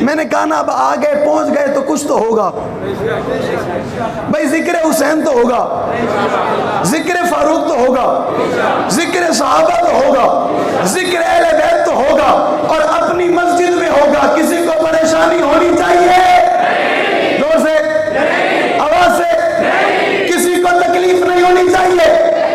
میں نے کہا نا اب آگے پہنچ گئے تو کچھ تو ہوگا بھائی، ذکر حسین تو ہوگا، ذکر فاروق تو ہوگا، ذکر صحابہ تو ہوگا، ذکر اہل بیت تو ہوگا، اور اپنی مسجد میں ہوگا۔ کسی کو پریشانی ہونی چاہیے؟ زور سے، آواز سے، کسی کو تکلیف نہیں ہونی چاہیے،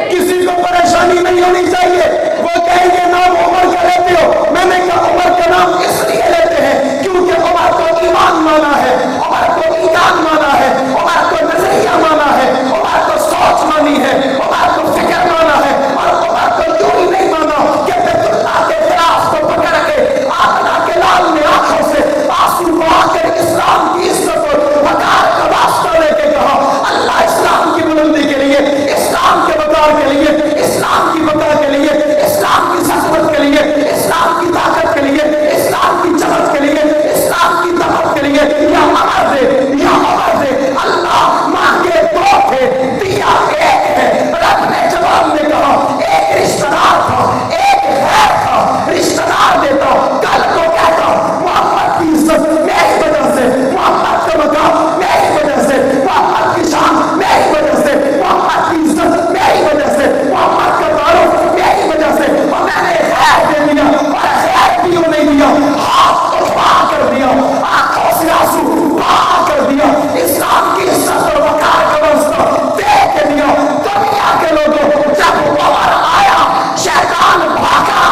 کسی کو پریشانی نہیں ہونی چاہیے۔ وہ کہیں گے نام عمر کا لیتے ہو، میں نے کہا عمر کا نام اس لیے لیتے ہیں کیونکہ عمر کو ایمان مانا ہے، عمر کو ایمان مانا ہے، عمر کو نظریہ مانا ہے، عمر کو سوچ مانی ہے، عمر کو فکر مانا ہے، اور عمر کو یوں ہی نہیں مانا کہ بیت اللہ کے خلاف کو پکڑ کے آقا کے لال میں آنکھوں سے آنسو بہا کر اسلام کی عزت اور وقار کا واسطہ لے کے کہا اللہ اسلام کی بلندی کے لیے، اسلام کے وقار کے لیے، اسلام کی بقا کے لیے، اسلام کی سخت کے لیے، اسلام کی طاقت کے لیے، اسلام کی چمک کے لیے، اسلام کی طاقت کے لیے، یا عمر دے یا عمر دے۔ اللہ مانگے دو تھے، دیا ایک ہے۔ رب نے جواب میں کہا ایک رشتہ دار تھا، ایک غیر تھا، رشتہ دار دیتا کل کو کہتا محمد کی عزت میری وجہ سے، محمد کا مقام میری وجہ سے، محمد کی شان میری وجہ سے، محمد کی عزت میری وجہ سے، محمد کا تعارف میری وجہ سے، اور میں نے خیر دے دیا اور خیر بھی نہیں دیا، ہاتھ اٹھا کر دیا، آنکھوں سے آنسو بہا کر دیا، اسلام کی عزت اور وقار کا واسطہ دے کے دیا۔ دنیا کے لوگوں جب عمر آیا شیطان بھاگا،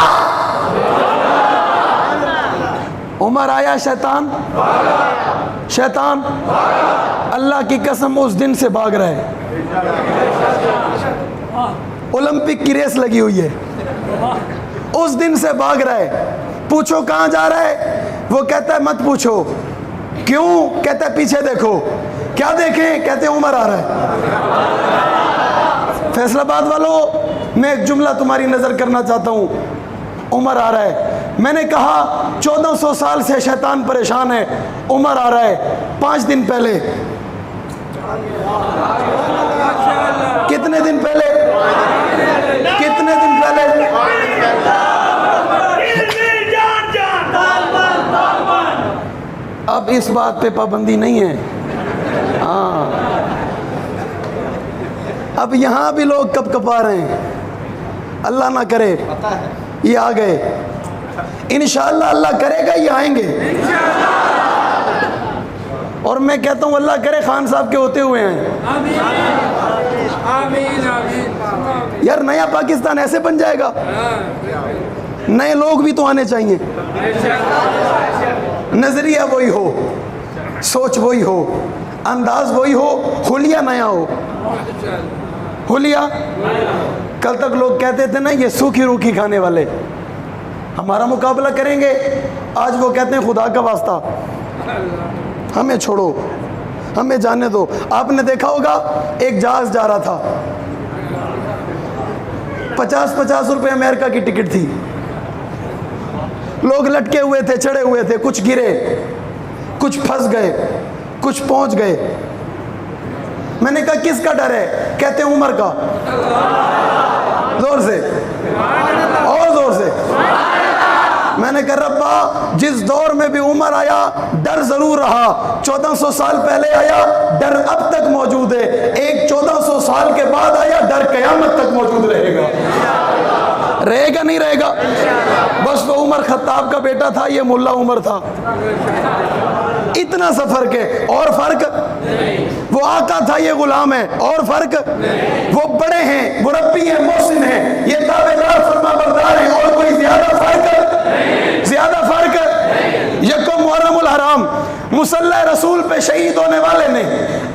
عمر آیا شیطان شیطان اللہ کی قسم اس دن سے بھاگ رہا ہے۔ اولمپک کی ریس لگی ہوئی ہے، اس دن سے بھاگ رہا ہے۔ پوچھو کہاں جا رہا ہے؟ وہ کہتا ہے مت پوچھو۔ کیوں؟ کہتا ہے پیچھے دیکھو۔ کیا دیکھیں؟ کہتے ہیں عمر آ رہا ہے۔ فیصل آباد والوں، میں ایک جملہ تمہاری نظر کرنا چاہتا ہوں۔ عمر آ رہا ہے۔ میں نے کہا 1400 سال سے شیطان پریشان ہے، عمر آ رہا ہے۔ 5 دن پہلے، کتنے دن پہلے؟ کتنے دن پہلے؟ اب اس بات پہ پابندی نہیں ہے۔ ہاں، اب یہاں بھی لوگ کب کپا رہے ہیں، اللہ نہ کرے یہ آ گئے، انشاءاللہ اللہ کرے گا یہ آئیں گے، اور میں کہتا ہوں اللہ کرے خان صاحب کے ہوتے ہوئے ہیں۔ یار نیا پاکستان ایسے بن جائے گا، نئے لوگ بھی تو آنے چاہیے، نظریہ وہی ہو، سوچ وہی ہو، انداز وہی ہو، حلیہ نیا ہو۔ حلیہ، کل تک لوگ کہتے تھے نا یہ سوکھی روکھی کھانے والے ہمارا مقابلہ کریں گے، آج وہ کہتے ہیں خدا کا واسطہ ہمیں چھوڑو، ہمیں جانے دو۔ آپ نے دیکھا ہوگا ایک جہاز جا رہا تھا، 50 روپے امریکہ کی ٹکٹ تھی، لوگ لٹکے ہوئے تھے، چڑھے ہوئے تھے، کچھ گرے، کچھ پھنس گئے، کچھ پہنچ گئے۔ میں نے کہا کس کا ڈر ہے؟ کہتے ہیں عمر کا۔ زور سے اور زور سے۔ میں نے کہا ربا جس دور میں بھی عمر آیا ڈر ضرور رہا، 1400 سال پہلے آیا ڈر اب تک موجود ہے، ایک 1400 سال کے بعد آیا ڈر قیامت تک موجود رہے گا۔ رہے گا نہیں رہے گا؟ بس وہ عمر خطاب کا بیٹا تھا، یہ ملا عمر تھا، اتنا سا فرق ہے۔ اور فرق؟ وہ آقا تھا، یہ غلام ہے، اور فرق؟ وہ بڑے ہیں، مربی ہیں، محسن ہیں، یہ تابعدار فرما بردار ہیں، اور کوئی زیادہ فرق؟ زیادہ فرق؟ یکم محرم الحرام مصلی رسول پہ شہید ہونے والے نے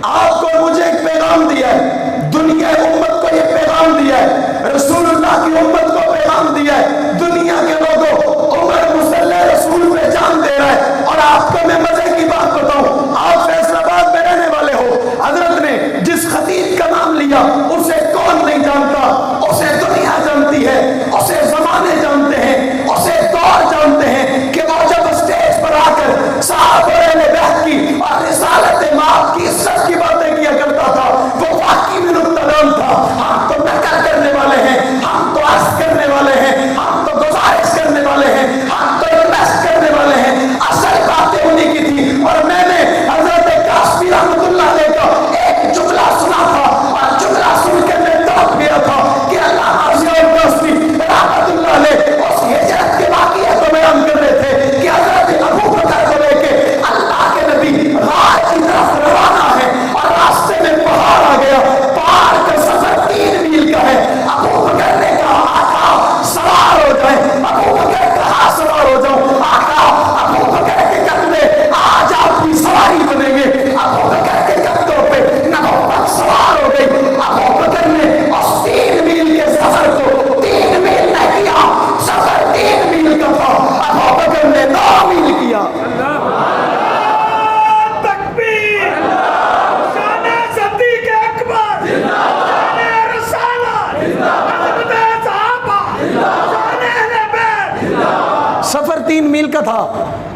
آپ کو مجھے ایک پیغام دیا ہے، دنیا امت کو یہ پیغام دیا ہے، رسول اللہ کی امت کو پیغام دیا ہے، دنیا کے لوگوں عمر مصلی رسول پہ جان دے رہا ہے۔ اور آپ کو میں مزے کی بات بتاؤں، آپ فیصل آباد میں رہنے والے ہو، حضرت نے جس خطیب کا نام لیا اسے کون نہیں جانتا؟ اسے دنیا جانتی ہے، اسے زمانے جانتے ہیں، اسے دور جانتے ہیں کہ وہ جب اسٹیج پر آ کر صحابہ اہل بیت کی اور رسالت مآب کی عزت کی باتیں کیا کرتا تھا، وہ واقعی میں نقطہ ڈال تھا۔ ہم تو نقل کرنے والے ہیں، ہم تو عرض کرنے والے ہیں، ہم تو گزارش کرنے والے ہیں، ہم تو انویسٹ کرنے والے ہیں،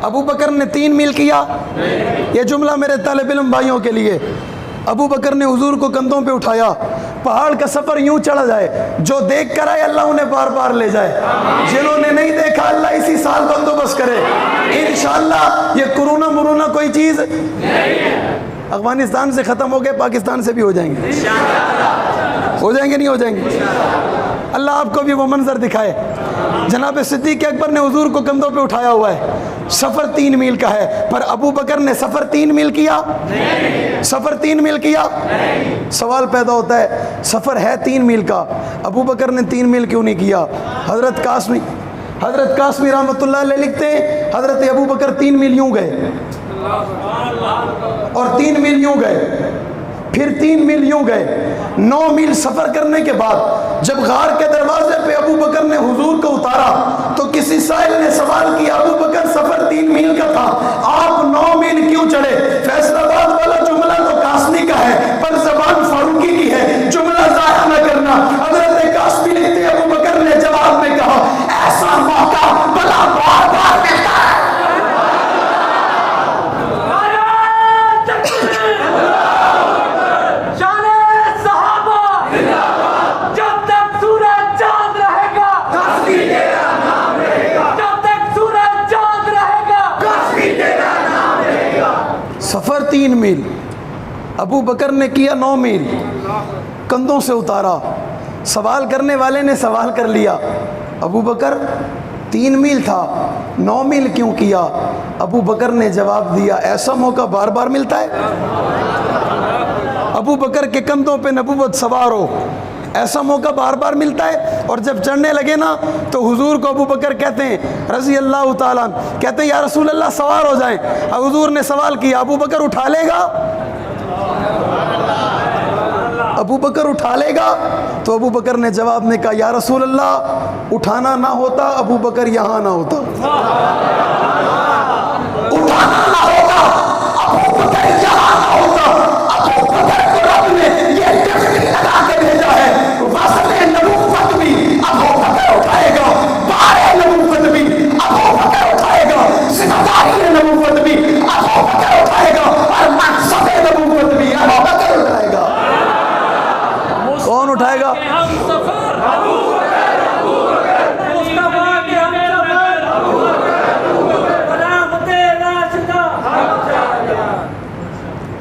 ابو بکر نے 3 میل کیا؟ یہ جملہ میرے طالب علم بھائیوں کے لیے، ابو بکر نے حضور کو کندھوں پہ اٹھایا، پہاڑ کا سفر یوں چڑھا جائے، جو دیکھ کر آئے اللہ انہیں بار بار لے جائے، جنہوں نے نہیں دیکھا اللہ اسی سال بندوبست کرے انشاءاللہ۔ یہ کرونا مرونا کوئی چیز افغانستان سے ختم ہو گئے، پاکستان سے بھی ہو جائیں گے، ہو جائیں گے نہیں ہو جائیں گے؟ اللہ آپ کو بھی وہ منظر دکھائے۔ جناب صدیق اکبر نے حضور کو کندھوں پہ اٹھایا ہوا ہے، سفر 3 میل کا ہے، پر ابو بکر نے سفر 3 میل کیا؟ سفر 3 میل کیا؟ سوال پیدا ہوتا ہے سفر ہے 3 میل کا، ابو بکر نے 3 میل کیوں نہیں کیا؟ حضرت قاسمی رحمۃ اللہ علیہ لکھتے ہیں حضرت ابو بکر 3 میل یوں گئے اور 3 میل یوں گئے، پھر 3 میل یوں گئے، 9 میل سفر کرنے کے بعد جب غار کے دروازے پہ ابو بکر نے حضور کو اتارا تو کسی سائل نے سوال کیا ابو بکر سفر 3 میل کا تھا، آپ 9 میل کیوں چڑھے؟ فیصل آباد والا جملہ تو قاسمی کا ہے پر زبان فاروقی کی ہے، جملہ ضائع نہ کرنا۔ حضرت قاسمی لکھتے ابو بکر نے جواب میں کہا ایسا موقع بلا بار بار ملتا ہے۔ سفر 3 میل، ابو بکر نے کیا 9 میل، کندھوں سے اتارا۔ سوال کرنے والے نے سوال کر لیا ابو بکر 3 میل تھا 9 میل کیوں کیا؟ ابو بکر نے جواب دیا ایسا موقع بار بار ملتا ہے؟ ابو بکر کے کندھوں پہ نبوت سوار ہو، ایسا موقع بار بار ملتا ہے؟ اور جب چڑھنے لگے نا تو حضور کو ابو بکر کہتے ہیں رضی اللہ تعالیٰ کہتے ہیں یا رسول اللہ سوار ہو جائیں۔ حضور نے سوال کیا ابو بکر اٹھا لے گا؟ ابو بکر اٹھا لے گا؟ تو ابو بکر نے جواب میں کہا یا رسول اللہ اٹھانا نہ ہوتا ابو بکر یہاں نہ ہوتا، اٹھانا نہ ہوتا ابو بکر یہاں نہ ہوتا۔ ابو بکر کو رب نے یہ ڈگری لگا کے بھیجا ہے، وصل نبوت بھی ابو بکر اٹھائے گا، بار نبوت بھی ابو بکر اٹھائے گا، ذمہ داری نبوت بھی ابو بکر اٹھائے گا، اور منصب نبوت بھی ابو بکر اٹھائے گا۔ کون اٹھائے گا؟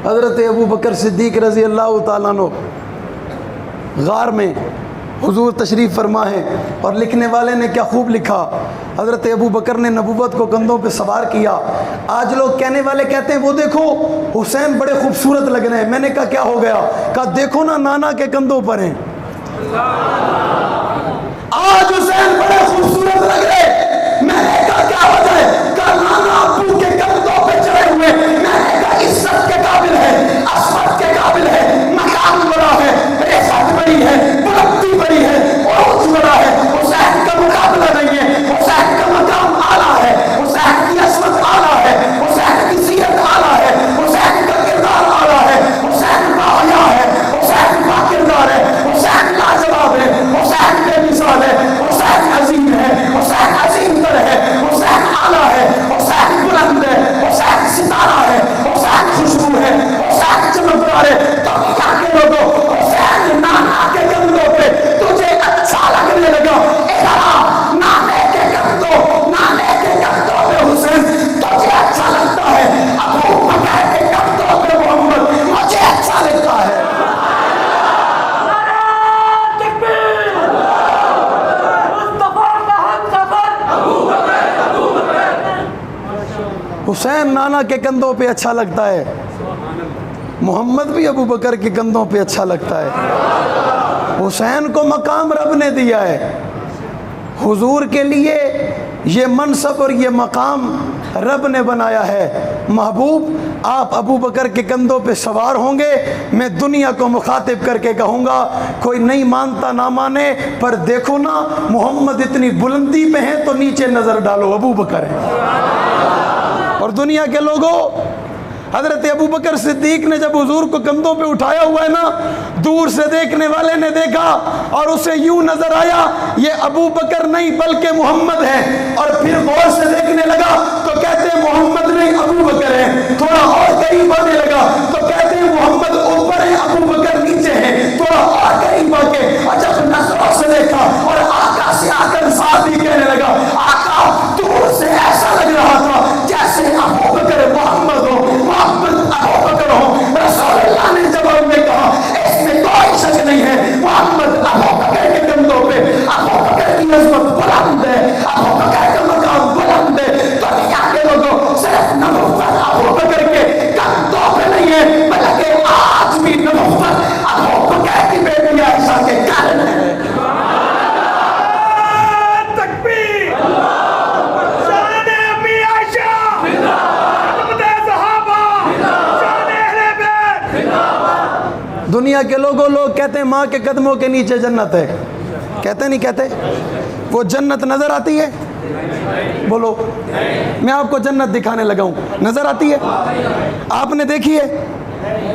حضرت ابو بکر صدیق رضی اللہ تعالیٰ عنہ غار میں حضور تشریف فرما ہے، اور لکھنے والے نے کیا خوب لکھا، حضرت ابو بکر نے نبوت کو کندھوں پہ سوار کیا۔ آج لوگ کہنے والے کہتے ہیں وہ دیکھو حسین بڑے خوبصورت لگ رہے ہیں، میں نے کہا کیا ہو گیا؟ کہا دیکھو نا نانا کے کندھوں پر ہیں، آج حسین بڑے خوبصورت لگ رہے، میں نے کہا کیا ہو جائے؟ کہا نانا ابو کے کندھوں پہ چڑھے ہوئے، میں نے کہا عزت کے قابل ہے، عظمت کے قابل ہے، مقام بڑا ہے، رفعت بڑی ہے، بلندی بڑی ہے، عروج بڑا ہے، حسین کا مقابلہ نہیں ہے، حسین کا مقام اعلیٰ ہے، حسین کی عظمت اعلیٰ ہے، حسین کی سیرت اعلیٰ ہے، حسین کا کردار اعلیٰ ہے، حسین باحیا ہے، حسین با کردار ہے، حسین لاجواب ہے، حسین بے مثال ہے، حسین عظیم ہے، حسین عظیم تر ہے، حسین اعلیٰ ہے، حسین بلند ہے، حسین ستارہ ہے، حسین خوشبو ہے، حسین چمکدار ہے۔ تو کیا کے لوگوں حسین نانا کے کندھوں پہ تجھے اچھا لگنے لگا، نانے کے کندھوں پہ حسین تجھے اچھا لگتا ہے، ابو بکر کے کندھوں پہ محمد مجھے اچھا لگتا ہے۔ حسین نانا کے کندھوں پہ اچھا لگتا ہے، محمد بھی ابو بکر کے کندھوں پہ اچھا لگتا ہے۔ حسین کو مقام رب نے دیا ہے، حضور کے لیے یہ منصب اور یہ مقام رب نے بنایا ہے۔ محبوب آپ ابو بکر کے کندھوں پہ سوار ہوں گے، میں دنیا کو مخاطب کر کے کہوں گا کوئی نہیں مانتا نہ مانے، پر دیکھو نا محمد اتنی بلندی پہ ہیں تو نیچے نظر ڈالو ابو بکر ہے۔ اور دنیا کے لوگوں حضرت ابو بکر صدیق نے جب حضور کو کندھوں پہ اٹھایا ہوا ہے نا، دور سے دیکھنے والے نے دیکھا اور اسے یوں نظر آیا یہ ابو بکر نہیں بلکہ محمد ہے، اور پھر غور سے دیکھنے لگا تو کہتے ہیں محمد نہیں ابو بکر ہے، تھوڑا اور قریب آنے لگا تو کہتے ہیں محمد اوپر ہے ابو بکر نیچے ہے، تھوڑا اور قریب آ کے جب نظروں سے دیکھا اور آقا سے آ کر صحابی کہنے لگا آقا دور سے ایسا لگ رہا تھا جیسے ابو بکر محمد ہو، محمد ابو بکر ہو۔ رسول اللہ نے جواب میں کہا اس میں کوئی شک نہیں ہے، محمد ابو بکر کے کندھوں پہ، ابو بکر کی عظمت بلند ہے، ابو بکر کا مقام بلند ہے۔ دنیا کے لوگوں صرف نبوت ابو بکر کے کندھوں پہ نہیں ہے، بلکہ آج بھی نبوت ابو بکر کی بیٹی عائشہ کے کان ہے۔ دنیا کے لوگ کہتے ہیں ماں کے قدموں کے نیچے جنت ہے، کہتے نہیں کہتے؟ وہ جنت نظر آتی ہے؟ بولو، میں آپ کو جنت دکھانے لگا ہوں، نظر آتی ہے؟ آپ نے دیکھی ہے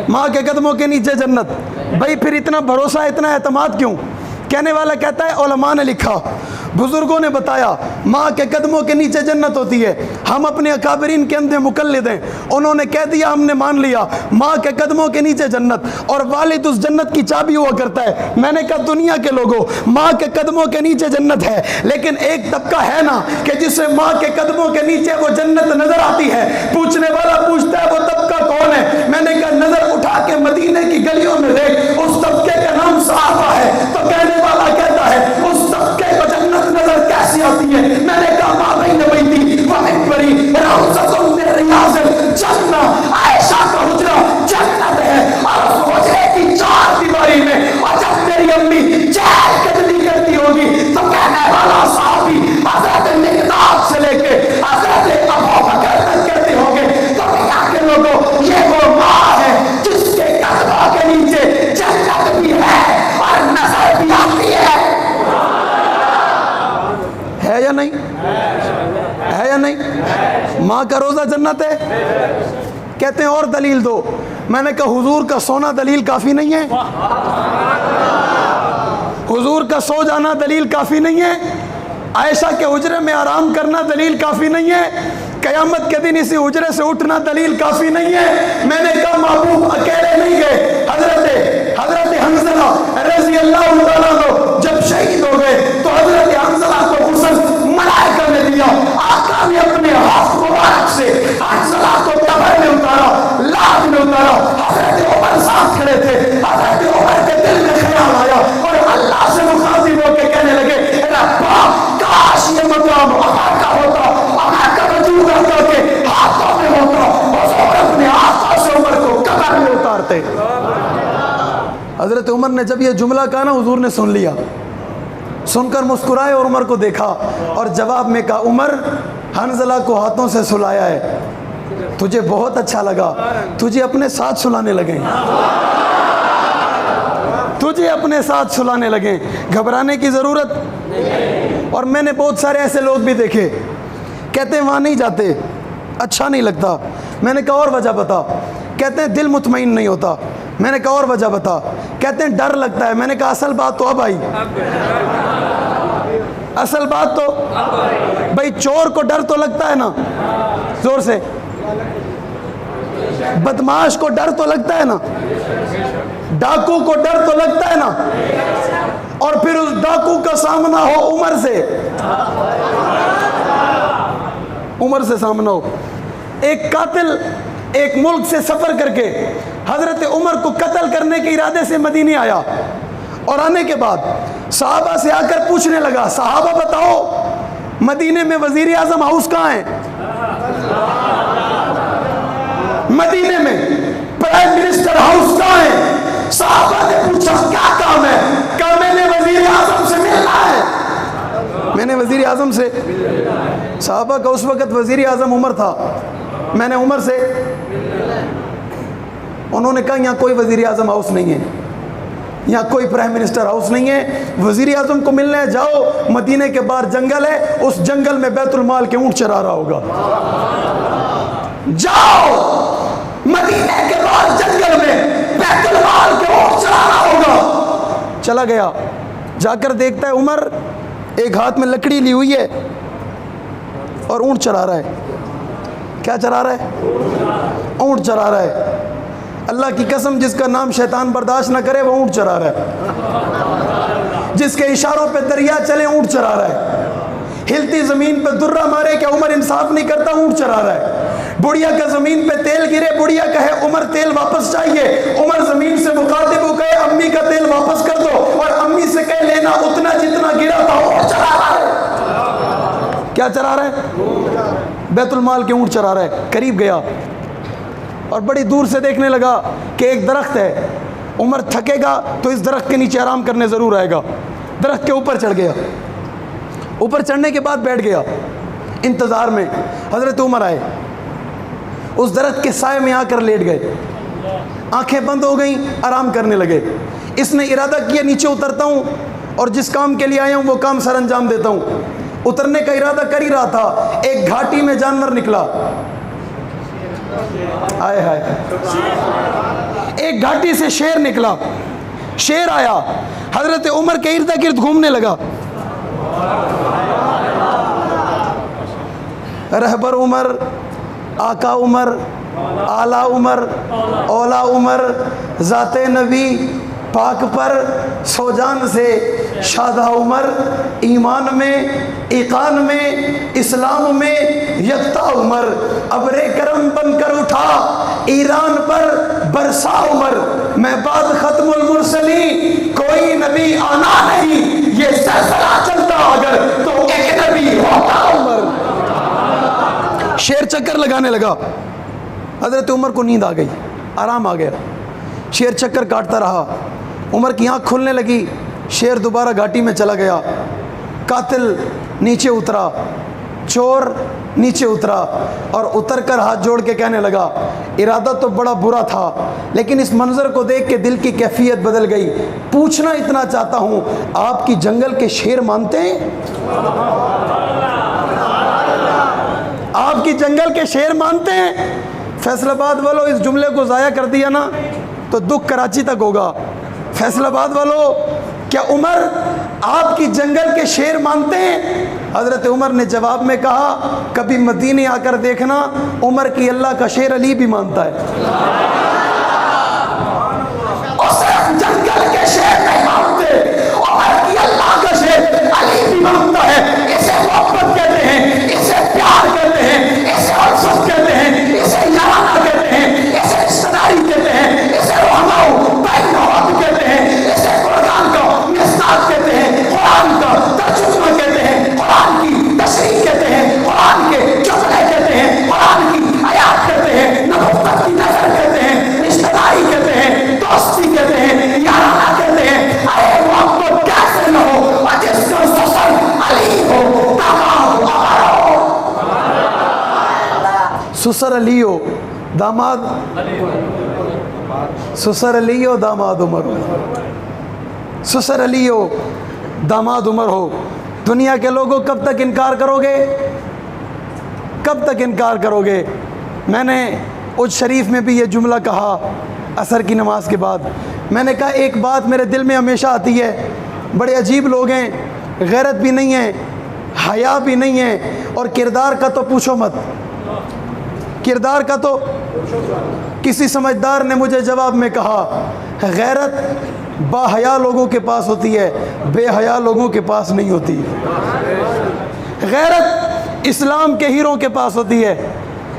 ماں کے قدموں کے نیچے جنت؟ بھائی پھر اتنا بھروسہ اتنا اعتماد کیوں؟ کہنے والا کہتا ہے علماء نے لکھا، بزرگوں نے بتایا ماں کے قدموں کے نیچے جنت ہوتی ہے، ہم اپنے اکابرین کے اندھے مقلد ہیں، انہوں نے کہہ دیا ہم نے مان لیا ماں کے قدموں کے نیچے جنت، اور والد اس جنت کی چابی ہوا کرتا ہے۔ میں نے کہا دنیا کے لوگوں ماں کے قدموں کے نیچے جنت ہے، لیکن ایک طبقہ ہے نا کہ جسے ماں کے قدموں کے نیچے وہ جنت نظر آتی ہے۔ پوچھنے والا پوچھتا ہے وہ طبقہ کون ہے؟ میں نے کہا نظر اٹھا کے مدینے کی گلیوں میں دیکھ، اس طبقے کا نام صحابہ ہے۔ تو کہنے والا کہتا ہے اس طبقے کو جنت نظر کیسی آتی ہے؟ میں نے کہا ماں بین بیتی ومنبری روضۃ من ریاض الجنہ، عائشہ کا حجرہ جنت ہے، اور اس حجرے کی چار دیواری میں اور جب میری امی چہل قدمی کرتی ہوگی تو کہنے والا صحابی حضرت مقداد سے لے کے حضرت ابو بکر تک کہتے ہوں گے دنیا کے لوگوں یہ وہ ماں ہے جس کے قدموں کے نیچے جنت بھی ہے اور نظر بھی آتی ہے یا نہیں؟ ہے یا نہیں؟ ماں کا روزہ جنت ہے؟ کہتے ہیں اور دلیل دو۔ میں نے کہا حضور کا سونا دلیل کافی نہیں ہے؟ حضور کا سو جانا دلیل کافی نہیں ہے؟ عائشہ کے حجرے میں آرام کرنا دلیل کافی نہیں ہے؟ قیامت کے دن اسی حجرے سے اٹھنا دلیل کافی نہیں ہے؟ میں نے کہا محبوب اکیلے نہیں گئے، حضرت حنظلہ رضی اللہ تعالیٰ عنہ جب شہید ہو گئے تو حضرت حنظلہ کو غسل ملائکہ نے دیا، آقا نے اپنے ہاتھ مبارک سے حنظلہ کو قبر میں اتارا، لاد میں اتارا۔ حضرت عمر ساتھ کھڑے تھے، حضرت عمر کے دل میں خیال آیا اور اللہ سے مخاطب ہو کے کہنے لگے ربا کاش یہ مقام عمر کا ہوتا، عمر کا وجود آتا کہ ہاتھوں میں ہوتا، حضور اپنے ہاتھوں سے عمر کو قبر میں اتارتے۔ حضرت عمر نے جب یہ جملہ کہا نا حضور نے سن لیا، سن کر مسکرائے اور عمر کو دیکھا اور جواب میں کہا عمر حنظلہ کو ہاتھوں سے سلایا ہے، تجھے بہت اچھا لگا، تجھے اپنے ساتھ سلانے لگے، تجھے اپنے ساتھ سلانے لگے، گھبرانے کی ضرورت۔ اور میں نے بہت سارے ایسے لوگ بھی دیکھے کہتے ہیں وہاں نہیں جاتے، اچھا نہیں لگتا۔ میں نے کہا اور وجہ بتا؟ کہتے ہیں دل مطمئن نہیں ہوتا۔ میں نے کہا اور وجہ بتا؟ کہتے ہیں ڈر لگتا ہے۔ میں نے کہا اصل بات تو اب آئی، اصل بات تو بھائی چور کو ڈر تو لگتا ہے نا زور سے، بدماش کو ڈر تو لگتا ہے نا، ڈاکو کو ڈر تو لگتا ہے نا، اور پھر اس ڈاکو کا سامنا ہو عمر سے، عمر سے سامنا ہو۔ ایک قاتل ایک ملک سے سفر کر کے حضرت عمر کو قتل کرنے کے ارادے سے مدینے آیا، اور آنے کے بعد صحابہ سے آ کر پوچھنے لگا صحابہ بتاؤ مدینے میں وزیر اعظم ہاؤس کہاں ہے؟ مدینے میں پرائم منسٹر ہاؤس کہاں ہے؟ صحابہ نے پوچھا کیا کام ہے؟ کہا میں نے وزیر اعظم سے ملنا ہے، میں نے وزیر اعظم سے۔ صحابہ کا اس وقت وزیر اعظم عمر تھا، میں نے عمر سے، انہوں نے کہا یہاں کوئی وزیر اعظم ہاؤس نہیں ہے، یہاں کوئی پرائم منسٹر ہاؤس نہیں ہے، وزیر اعظم کو ملنا ہے جاؤ مدینے کے باہر جنگل ہے، اس جنگل میں بیت المال کے اونٹ چرا رہا ہوگا، جاؤ مدینے کے بعد جنگل میں بیت المال کے اونٹ چرانا ہوگا. چلا گیا, جا کر دیکھتا ہے عمر ایک ہاتھ میں لکڑی لی ہوئی ہے اور اونٹ چرا رہا ہے. کیا چرا رہا ہے؟ اونٹ چرا رہا ہے. اللہ کی قسم, جس کا نام شیطان برداشت نہ کرے وہ اونٹ چرا رہا ہے. جس کے اشاروں پہ دریا چلے اونٹ چرا رہا ہے. ہلتی زمین پہ درہ مارے کہ عمر انصاف نہیں کرتا, اونٹ چرا رہا ہے. بڑھیا کا زمین پہ تیل گرے, بڑھیا کہے عمر تیل واپس چاہیے, عمر زمین سے مخاطب ہو کہے امی کا تیل واپس کر دو, اور امی سے کہے لینا اتنا جتنا گرا تھا. اونٹ چرا رہا ہے. کیا چرا رہا ہے؟ بیت المال کے اونٹ چرا رہا ہے. قریب گیا اور بڑی دور سے دیکھنے لگا کہ ایک درخت ہے. عمر تھکے گا تو اس درخت کے نیچے آرام کرنے ضرور آئے گا. درخت کے اوپر چڑھ گیا. اوپر چڑھنے کے بعد بیٹھ گیا انتظار میں. حضرت عمر آئے, اس درخت کے سائے میں آ کر لیٹ گئے. آنکھیں بند ہو گئیں, آرام کرنے لگے. اس نے ارادہ کیا نیچے اترتا ہوں اور جس کام کے لیے آیا ہوں وہ کام سر انجام دیتا ہوں. اترنے کا ارادہ کر ہی رہا تھا, ایک گھاٹی میں جانور نکلا. آئے ہائے, ایک گھاٹی سے شیر نکلا. شیر آیا, حضرت عمر کے ارد گرد گھومنے لگا. رہبر عمر, آقا عمر, آلہ عمر, اولا عمر, ذات نبی پاک پر سوجان سے شادہ عمر, ایمان میں, ایقان میں, اسلام میں یکتا عمر, ابر کرم بن کر اٹھا ایران پر برسا عمر, میں بعد ختم المرسلین کوئی نبی آنا نہیں, یہ سلسلہ چلتا اگر تو ایک نبی ہوتا عمر. شیر چکر لگانے لگا. حضرت عمر کو نیند آ گئی, آرام آ گیا. شیر چکر کاٹتا رہا. عمر کی آنکھ کھلنے لگی. شیر دوبارہ گھاٹی میں چلا گیا. قاتل نیچے اترا, چور نیچے اترا, اور اتر کر ہاتھ جوڑ کے کہنے لگا ارادہ تو بڑا برا تھا لیکن اس منظر کو دیکھ کے دل کی کیفیت بدل گئی. پوچھنا اتنا چاہتا ہوں, آپ کی جنگل کے شیر مانتے ہیں؟ آپ کی جنگل کے شیر مانتے ہیں؟ فیصل آباد والوں اس جملے کو ضائع کر دیا نا تو دکھ کراچی تک ہوگا. فیصل آباد والوں, کیا عمر آپ کی جنگل کے شیر مانتے ہیں؟ حضرت عمر نے جواب میں کہا کبھی مدینے آ کر دیکھنا, عمر کی اللہ کا شیر علی بھی مانتا ہے. اور صرف جنگل کے شیر نہیں مانتے, عمر کی اللہ کا شیر علی بھی مانتا ہے. اسے محبت کہتے ہیں, اسے پیار کہتے ہیں, اسے الفت کہتے ہیں, اسے یارانہ کہتے ہیں, اسے رشتہداری کہتے ہیں, اسے رحماؤ بین وقت کہتے ہیں, اسے قرآن کا مصداق کہتے ہیں, قرآن کا ترجمہ کہتے ہیں, قرآن کی تشریح کہتے ہیں, قرآن کے جملے کہتے ہیں, قرآن کی آیات کہتے ہیں, نبوت کی نظر کہتے ہیں, رشتہداری کہتے ہیں, دوستی کہتے ہیں, یارانہ کہتے ہیں. ارے محبت کیسے نہ ہو اور جس کا سسر علی ہو, داماد عمر ہو. سسر علی ہو, داماد سسر علی ہو, داماد عمر ہو. سسر علی ہو, داماد عمر ہو. دنیا کے لوگوں کب تک انکار کرو گے؟ کب تک انکار کرو گے؟ میں نے اج شریف میں بھی یہ جملہ کہا عصر کی نماز کے بعد. میں نے کہا ایک بات میرے دل میں ہمیشہ آتی ہے, بڑے عجیب لوگ ہیں, غیرت بھی نہیں ہے, حیا بھی نہیں ہے, اور کردار کا تو پوچھو مت. کردار کا تو کسی سمجھدار نے مجھے جواب میں کہا غیرت با حیا لوگوں کے پاس ہوتی ہے, بے حیا لوگوں کے پاس نہیں ہوتی. غیرت اسلام کے ہیروں کے پاس ہوتی ہے,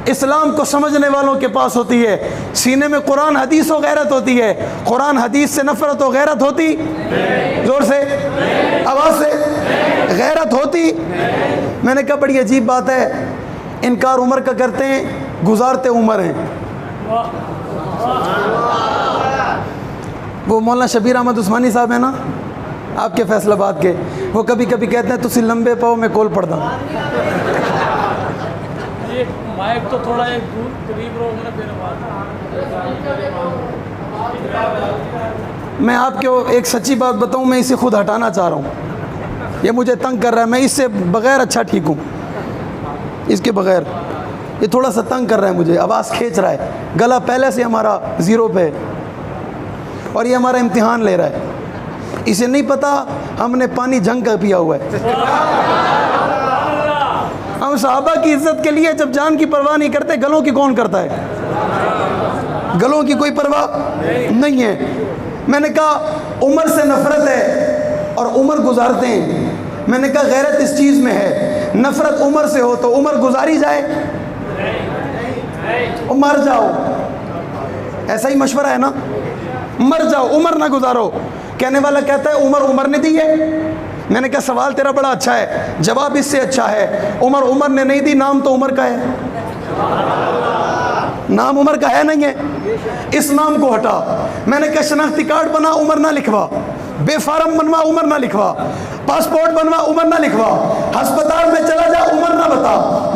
اسلام کو سمجھنے والوں کے پاس ہوتی ہے. سینے میں قرآن حدیث و غیرت ہوتی ہے. قرآن حدیث سے نفرت و غیرت ہوتی؟ زور سے, آواز سے, غیرت ہوتی؟ میں نے کہا بڑی عجیب بات ہے, انکار عمر کا کرتے ہیں, گزارتے عمر ہیں. وہ مولانا شبیر احمد عثمانی صاحب ہیں نا آپ کے فیصل آباد کے, وہ کبھی کبھی کہتے ہیں تسی لمبے پاؤ میں کول پڑ دا. مائک تو تھوڑا ایک دور قریب رہو گے پھر میں آپ کو ایک سچی بات بتاؤں, میں اسے خود ہٹانا چاہ رہا ہوں. یہ مجھے تنگ کر رہا ہے, میں اس سے بغیر اچھا ٹھیک ہوں, اس کے بغیر. یہ تھوڑا سا تنگ کر رہا ہے مجھے، آواز کھینچ رہا ہے، گلا پہلے سے ہمارا 0 پہ ہے اور یہ ہمارا امتحان لے رہا ہے. اسے نہیں پتا ہم نے پانی جنگ کا پیا ہوا ہے. ہم صحابہ کی عزت کے لیے جب جان کی پرواہ نہیں کرتے، گلوں کی کون کرتا ہے؟ گلوں کی کوئی پرواہ نہیں ہے. میں نے کہا عمر سے نفرت ہے اور عمر گزارتے ہیں. میں نے کہا غیرت اس چیز میں ہے، نفرت عمر سے ہو تو عمر گزاری جائے، مر جاؤ. ایسا ہی مشورہ ہے نا، مر جاؤ، عمر نہ گزارو. کہنے والا کہتا ہے عمر نے دی ہے. میں نے کہا سوال تیرا بڑا اچھا ہے، جواب اس سے اچھا ہے. عمر نے نہیں دی، نام تو عمر کا ہے، نام عمر کا ہے نہیں ہے، اس نام کو ہٹا. میں نے کہا شناختی کارڈ بنا، عمر نہ لکھوا. بے فارم بنوا، عمر نہ لکھوا. پاسپورٹ بنوا، عمر نہ لکھوا. ہسپتال میں چلا جا، عمر نہ بتا.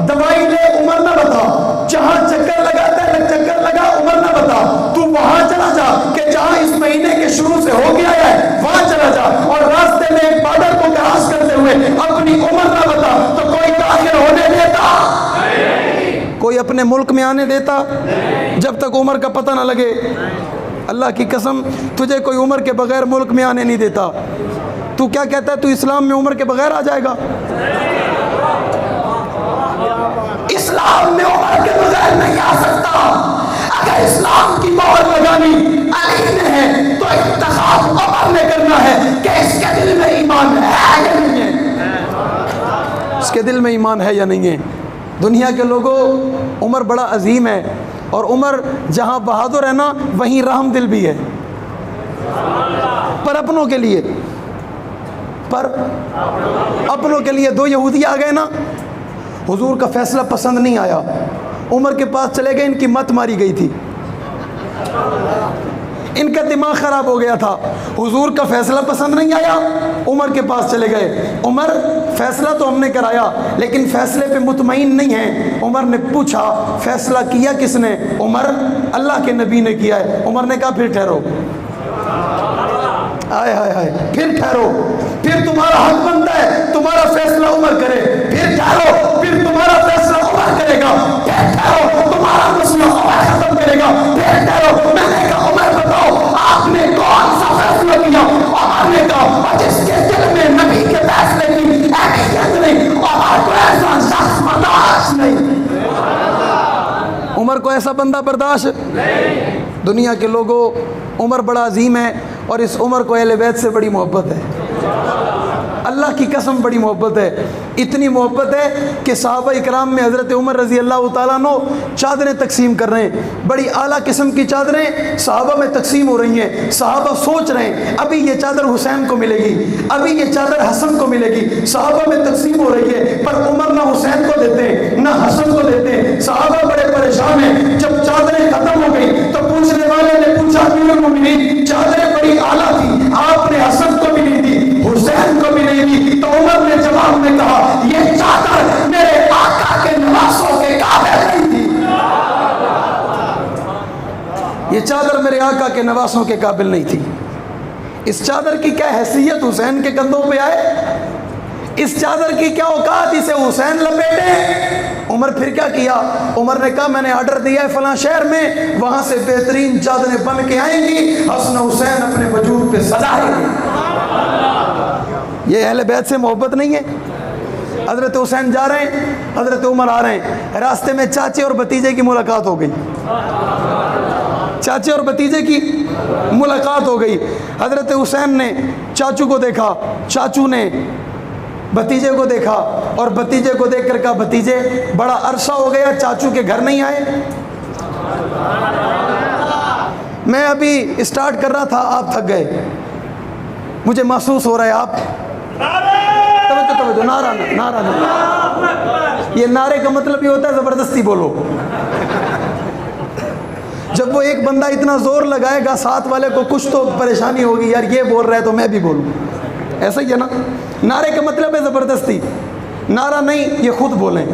دوائی لے، عمر نہ بتا. جہاں چکر لگاتا ہے چکر لگا، عمر نہ بتا. تو وہاں چلا جا کہ جہاں اس مہینے کے شروع سے ہو گیا ہے وہاں چلا جا، اور راستے میں ایک بارڈر کو کراس کرتے ہوئے اپنی عمر نہ بتا. تو کوئی داخل ہونے دیتا؟ کوئی اپنے ملک میں آنے دیتا جب تک عمر کا پتہ نہ لگے؟ اللہ کی قسم تجھے کوئی عمر کے بغیر ملک میں آنے نہیں دیتا. تو کیا کہتا ہے تو اسلام میں عمر کے بغیر آ جائے گا؟ اسلام میں عمر کے بغیر نہیں آ سکتا. اگر اسلام کی مہر لگانی علی نے ہے تو انتخاب عمر نے کرنا ہے کہ اس کے دل میں ایمان ہے یا نہیں ہے. اس کے دل میں ایمان ہے یا نہیں ہے. دنیا کے لوگوں، عمر بڑا عظیم ہے، اور عمر جہاں بہادر ہے نا وہیں رحم دل بھی ہے. پر اپنوں کے لیے، پر اپنوں کے لیے 2 یہودی آ گئے نا، حضور کا فیصلہ پسند نہیں آیا، عمر کے پاس چلے گئے. ان کی مت ماری گئی تھی، ان کا دماغ خراب ہو گیا تھا. حضور کا فیصلہ پسند نہیں آیا، عمر کے پاس چلے گئے. عمر فیصلہ تو ہم نے کرایا لیکن فیصلے پہ مطمئن نہیں ہیں. عمر نے پوچھا فیصلہ کیا کس نے؟ عمر اللہ کے نبی نے کیا ہے. عمر نے کہا پھر ٹھہرو، آئے ہائے ہائے، پھر ٹھہرو، پھر تمہارا حق بنتا ہے تمہارا فیصلہ عمر کرے. پھر ٹھہرو، پھر تمہارا فیصلہ عمر کرے گا. پھر ٹھہرو، تمہارا مسئلہ عمر ختم کرے گا. پھر ٹھہرو. میں نے کہا عمر بتاؤ آپ نے کون سا فیصلہ کیا؟ عمر نے کہا جس کے دل میں نبی کے فیصلے کی اہمیت نہیں، عمر کو ایسا شخص برداشت نہیں. عمر کو ایسا بندہ برداشت نہیں. دنیا کے لوگوں، عمر بڑا عظیم ہے اور اس عمر کو اہل بیت سے بڑی محبت ہے. اللہ کی قسم بڑی محبت ہے. اتنی محبت ہے کہ صحابہ اکرام میں حضرت عمر رضی اللہ تعالیٰ عنہ چادریں تقسیم کر رہے ہیں. بڑی اعلیٰ قسم کی چادریں صحابہ میں تقسیم ہو رہی ہیں. صحابہ سوچ رہے ہیں ابھی یہ چادر حسین کو ملے گی، ابھی یہ چادر حسن کو ملے گی. صحابہ میں تقسیم ہو رہی ہے پر عمر نہ حسین کو دیتے ہیں نہ حسن کو دیتے ہیں. صحابہ بڑے پریشان ہیں. جب چادریں ختم ہو گئی تو پوچھنے والے نے پوچھا امیر المومنین چادریں بڑی اعلیٰ تھی، آپ نے حسن کو بھی نہیں دی، حسین کو بھی نہیں دی. تو عمر نے جواب میں کہا یہ چادر میرے آقا کے نواسوں کے قابل نہیں تھی. یہ چادر میرے آقا کے نواسوں کے قابل نہیں تھی. اس چادر کی کیا حیثیت حسین کے کندھوں پہ آئے؟ اس چادر کی کیا اوقات اسے حسین لپیٹے؟ عمر پھر کیا کیا؟ عمر نے کہا میں نے آرڈر دیا ہے فلاں شہر میں، وہاں سے بہترین چادریں بن کے آئیں گی، حسن حسین اپنے وجود پہ سجائیں گے. یہ اہل بیت سے محبت نہیں ہے؟ حضرت حسین جا رہے ہیں، حضرت عمر آ رہے ہیں، راستے میں چاچے اور بھتیجے کی ملاقات ہو گئی. چاچے اور بھتیجے کی ملاقات ہو گئی. حضرت حسین نے چاچو کو دیکھا، چاچو نے بھتیجے کو دیکھا، اور بھتیجے کو دیکھ کر کہا بھتیجے بڑا عرصہ ہو گیا چاچو کے گھر نہیں آئے. میں ابھی اسٹارٹ کر رہا تھا آپ تھک گئے، مجھے محسوس ہو رہا ہے آپ توجہ نعرہ یہ نعرے کا مطلب یہ ہوتا ہے زبردستی بولو. جب وہ ایک بندہ اتنا زور لگائے گا ساتھ والے کو کچھ تو پریشانی ہوگی، یار یہ بول رہا ہے تو میں بھی بولوں. ایسا ہی ہے نا، نعرے کا مطلب ہے زبردستی. نعرہ نہیں، یہ خود بولیں.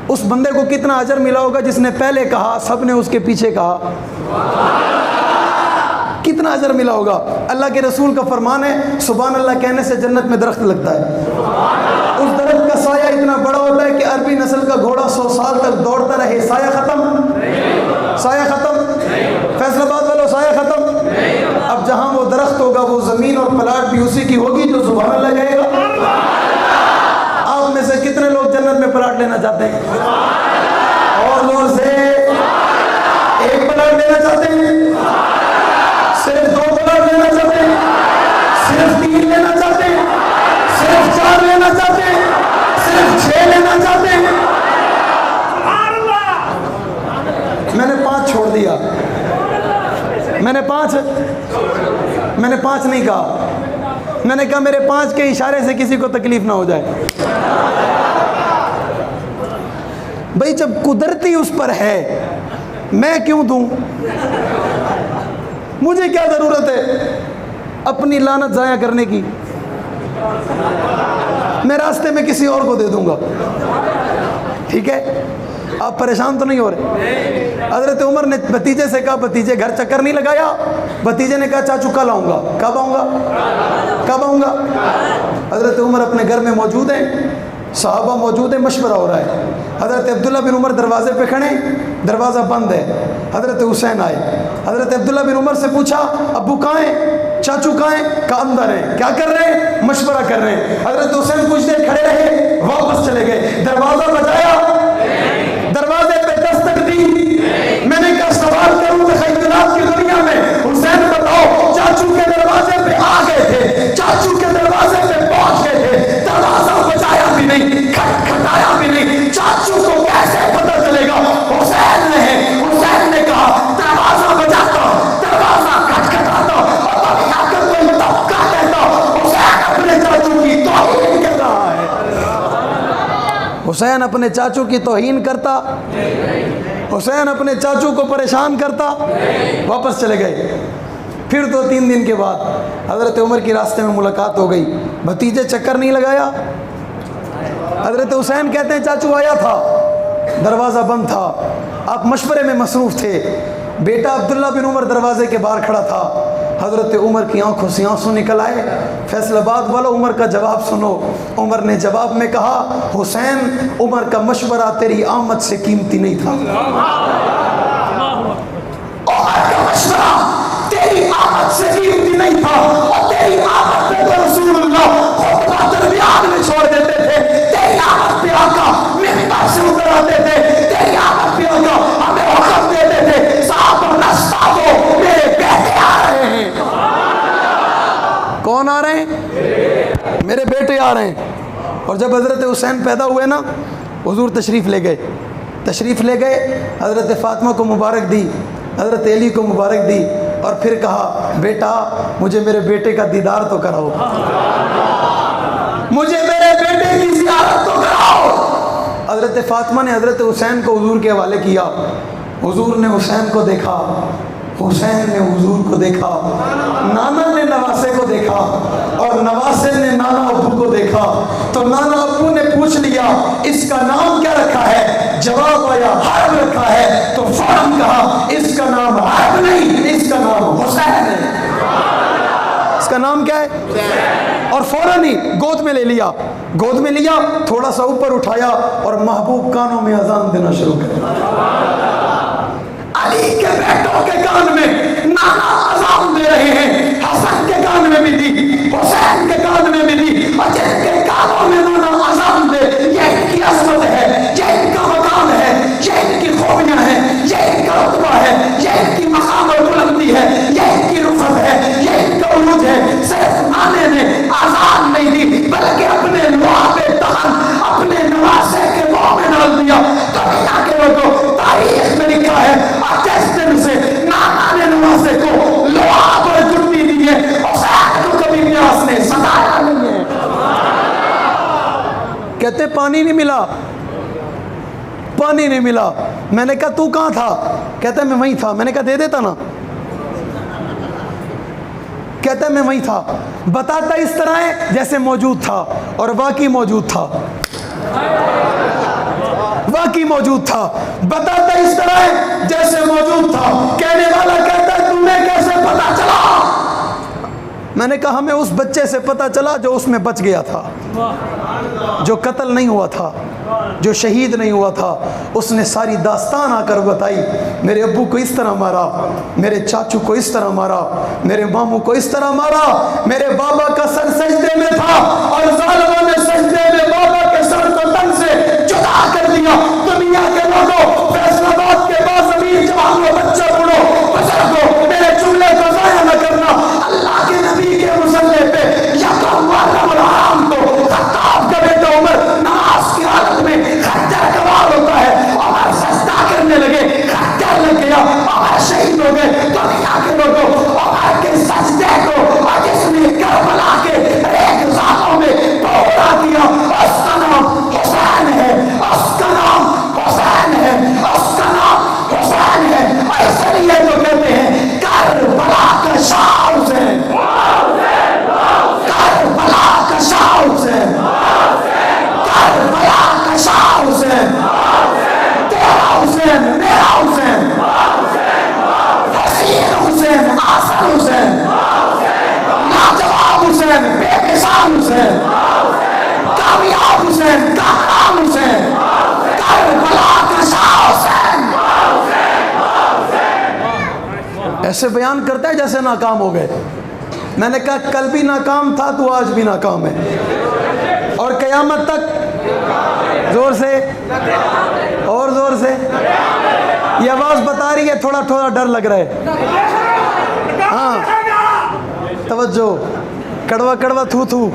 اس بندے کو کتنا اجر ملا ہوگا جس نے پہلے کہا، سب نے اس کے پیچھے کہا. کتنا اجر ملا ہوگا. اللہ کے رسول کا فرمان ہے سبحان اللہ کہنے سے جنت میں درخت لگتا ہے. اس درخت کا سایہ اتنا بڑا ہوتا ہے کہ عربی نسل کا گھوڑا 100 سال تک دوڑتا رہے، سایہ ختم؟ سایہ ختم؟ فیصل آباد والوں سایہ ختم؟ اب جہاں وہ درخت ہوگا وہ زمین اور پلاٹ بھی اسی کی ہوگی جو سبحان اللہ کہے گا۔ آپ میں سے کتنے لوگ جنت میں پلاٹ لینا چاہتے ہیں؟ اور زور سے ایک پلاٹ لینا چاہتے ہیں؟ صرف 2 پلاٹ لینا چاہتے ہیں؟ صرف 3 لینا چاہتے ہیں؟ صرف 4 لینا چاہتے ہیں؟ صرف 6 لینا چاہتے ہیں؟ میں نے 5 چھوڑ دیا، میں نے 5 نہیں کہا، میں نے کہا میرے 5 کے اشارے سے کسی کو تکلیف نہ ہو جائے۔ بھئی جب قدرتی اس پر ہے میں کیوں دوں؟ مجھے کیا ضرورت ہے اپنی لعنت ضائع کرنے کی؟ میں راستے میں کسی اور کو دے دوں گا، ٹھیک ہے؟ آپ پریشان تو نہیں ہو رہے؟ حضرت عمر نے بھتیجے سے کہا، بھتیجے گھر چکر نہیں لگایا؟ بھتیجے نے کہا چاچو کل آؤں گا۔ کب آؤں گا؟ کب آؤں گا؟ حضرت عمر اپنے گھر میں موجود ہیں، صحابہ موجود ہیں، مشورہ ہو رہا ہے۔ حضرت عبداللہ بن عمر دروازے پہ کھڑے، دروازہ بند ہے۔ حضرت حسین آئے، حضرت عبداللہ بن عمر سے پوچھا ابو کہاں ہیں؟ چاچو کہاں ہیں؟ کہا اندر ہیں۔ کیا کر رہے ہیں؟ مشورہ کر رہے ہیں۔ حضرت حسین کچھ دیر کھڑے رہے، واپس چلے گئے۔ دروازہ بجایا، دروازے پہ دستک دی۔ میں نے کہا سوال کروں تخیلات کی دنیا میں، حسین بتاؤ چاچو کے دروازے پہ آ گئے تھے، چاچو کے دروازے پہ پہنچ گئے تھے، دروازہ بجایا بھی نہیں، کھٹکھٹایا بھی نہیں، چاچو کو کیسے پتہ چلے گا؟ حسین نے کہا دروازہ بجاتا، دروازہ کھٹکھٹاتا اور تب آ کر کوئی طبقہ کہتا حسین اپنے چاچو کی توہین کر رہا ہے۔ حسین اپنے چاچو کی توہین کرتا، حسین اپنے چاچو کو پریشان کرتا۔ واپس چلے گئے۔ پھر 2-3 دن کے بعد حضرت عمر کی راستے میں ملاقات ہو گئی۔ بھتیجے چکر نہیں لگایا؟ حضرت حسین کہتے ہیں چاچو آیا تھا، دروازہ بند تھا، آپ مشورے میں مصروف تھے۔ بیٹا عبداللہ بن عمر دروازے کے باہر کھڑا تھا۔ حضرت عمر کی آنکھوں سے آنسو نکل آئے۔ فیصل آباد والوں عمر کا جواب سنو۔ عمر نے جواب میں کہا حسین عمر کا مشورہ تیری آمد سے قیمتی نہیں تھا۔ عمر کا مشورہ تیری آمد سے قیمتی نہیں تھا، اور تیری آمد پہ تو رسول اللہ خطبہ درمیان میں چھوڑ دیتے تھے، تیری آمد پہ آقا ممبر سے اتر آتے تھے، تیری آمد پہ آقا ہمیں حکم دیتے تھے صاحب رستہ دو میرے بیٹے آ رہے ہیں۔ کون آ رہے ہیں؟ میرے بیٹے آ رہے ہیں۔ اور جب حضرت حسین پیدا ہوئے نا، حضور تشریف لے گئے، حضرت فاطمہ کو مبارک دی، حضرت علی کو مبارک دی، اور پھر کہا بیٹا مجھے میرے بیٹے کا دیدار تو کراؤ، مجھے میرے بیٹے کی زیارت تو کراؤ۔ حضرت فاطمہ نے حضرت حسین کو حضور کے حوالے کیا۔ حضور نے حسین کو دیکھا، حسین نے حضور کو دیکھا، نانا نے نواسے کو دیکھا، اور نواسے نے نانا ابو کو دیکھا۔ تو نانا ابو نے پوچھ لیا اس کا نام کیا رکھا ہے؟ جواب آیا حرب رکھا ہے۔ تو فوراً کہا اس کا نام حرب نہیں، اس کا نام حسین ہے۔ اس کا نام کیا ہے؟ اور فوراً ہی گود میں لے لیا، تھوڑا سا اوپر اٹھایا اور محبوب کانوں میں اذان دینا شروع کر۔ علی کے بیٹوں کے کان میں نانا اذان دے رہے ہیں، حسن کے کان میں بھی دی، حسین کے کان میں بھی دی، اور جن کے کانوں میں نانا اذان دے، یہ ان کی عظمت ہے، یہ ان کا مقام ہے، یہ ان کی خوبیاں ہیں، یہ ان کا رتبہ ہے، یہ ان کی مقام اور بلندی ہے، یہ ان کی رفعت ہے، یہ ان کا عروج ہے۔ صرف نانے نے اذان نہیں دی بلکہ اپنے لعاب دہن اپنے نواسے کے منہ میں ڈال دیا۔ دنیا کے لوگوں تاریخ میں لکھا ہے جس دن سے نانا نے نواسے کو لعاب اور جٹی دی ہے، حسین کو کبھی پیاس نے ستایا نہیں ہے۔ کہتے پانی نہیں ملا۔ میں نے کہا تو کہاں تھا؟ کہتا ہے میں وہیں تھا۔ میں نے کہا دے دیتا نا۔ کہتا ہے میں وہیں تھا۔ بتاتا اس طرح ہے جیسے موجود تھا، اور واقعی موجود تھا، بتاتا اس طرح ہے جیسے موجود تھا۔ کہنے والا کہتا ہے تمہیں کیسے پتا چلا؟ میں نے کہا ہمیں اس بچے سے پتا چلا جو اس میں بچ گیا تھا، جو قتل نہیں ہوا تھا, جو شہید نہیں ہوا تھا, اس نے ساری داستان آ کر بتائی. میرے ابو کو اس طرح مارا, میرے چاچو کو اس طرح مارا, میرے ماموں کو اس طرح مارا, میرے بابا کا سر سجدے میں تھا اور ظالموں نے سجدے میں بابا کے سر کو تن سے جدا کر دیا. دنیا کے لوگوں, فیصل آباد کے بازمین جوانوں, بچوں, بوڑھوں, بزرگوں, میرے جملے کو ضائع نہ کرنا. اللہ کے نبی کے مصلی پہ یکم محرم الحرام کو خطاب کا بیٹا عمر نماز کی حالت میں خنجر کمال ہوتا ہے. عمر سجدہ کرنے لگے, خنجر لگ گیا, عمر شہید ہو گئے. دنیا کے لوگوں, عمر کے سجدے کو اور جس نے کربلا کے ریگ زالوں میں توڑا دیا, اس کا نام حسین ہے, اس کا نام حسین ہے, اس کا نام حسین ہے. اس لیے تو کہتے ہیں کربلا کا شاہ حسین, کربلا کا شاہ حسین, کربلا کا شاہ حسین, تیرا حسین, میرا حسین, حسین حسین, آسن حسین, لاجواب حسین, بے مثال حسین, کامیاب حسین, کامران حسین, کربلا کا شاہ حسین. ایسے بیان کرتا ہے جیسے ناکام ہو گئے. میں نے کہا کل بھی ناکام تھا تو آج بھی ناکام ہے اور قیامت تک. زور سے اور زور سے. یہ آواز بتا رہی ہے تھوڑا تھوڑا ڈر لگ رہا ہے. ہاں توجہ, کڑوا کڑوا, تھو تھو,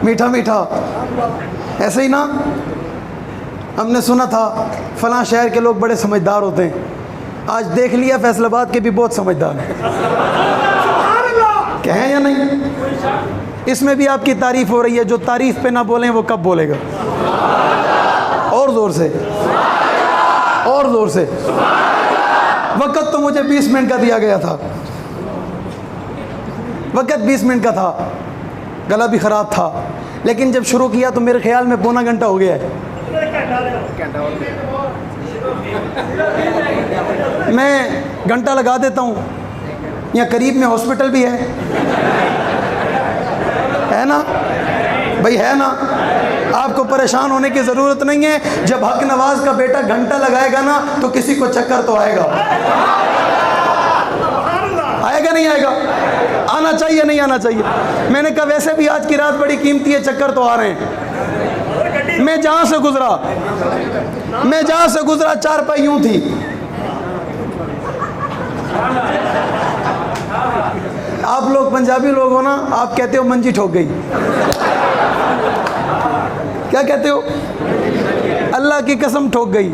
میٹھا میٹھا, ایسے ہی نا. ہم نے سنا تھا فلاں شہر کے لوگ بڑے سمجھدار ہوتے ہیں, آج دیکھ لیا فیصل آباد کے بھی بہت سمجھدار ہیں. کہیں یا نہیں؟ اس میں بھی آپ کی تعریف ہو رہی ہے. جو تعریف پہ نہ بولیں وہ کب بولے گا؟ اور زور سے, اور زور سے. وقت تو مجھے 20 منٹ کا دیا گیا تھا, وقت 20 منٹ کا تھا, گلا بھی خراب تھا, لیکن جب شروع کیا تو میرے خیال میں پونا گھنٹہ ہو گیا ہے. میں گھنٹہ لگا دیتا ہوں. یہاں قریب میں ہاسپٹل بھی ہے نا بھائی, ہے نا. آپ کو پریشان ہونے کی ضرورت نہیں ہے. جب حق نواز کا بیٹا گھنٹہ لگائے گا نا تو کسی کو چکر تو آئے گا. آئے گا نہیں آئے گا؟ آنا چاہیے نہیں آنا چاہیے؟ میں نے کہا ویسے بھی آج کی رات بڑی قیمتی ہے, چکر تو آ رہے ہیں. میں جہاں سے گزرا چارپائی یوں تھی. آپ لوگ پنجابی لوگ ہو نا, آپ کہتے ہو منجی ٹھوک گئی. کیا کہتے ہو؟ اللہ کی قسم ٹھوک گئی.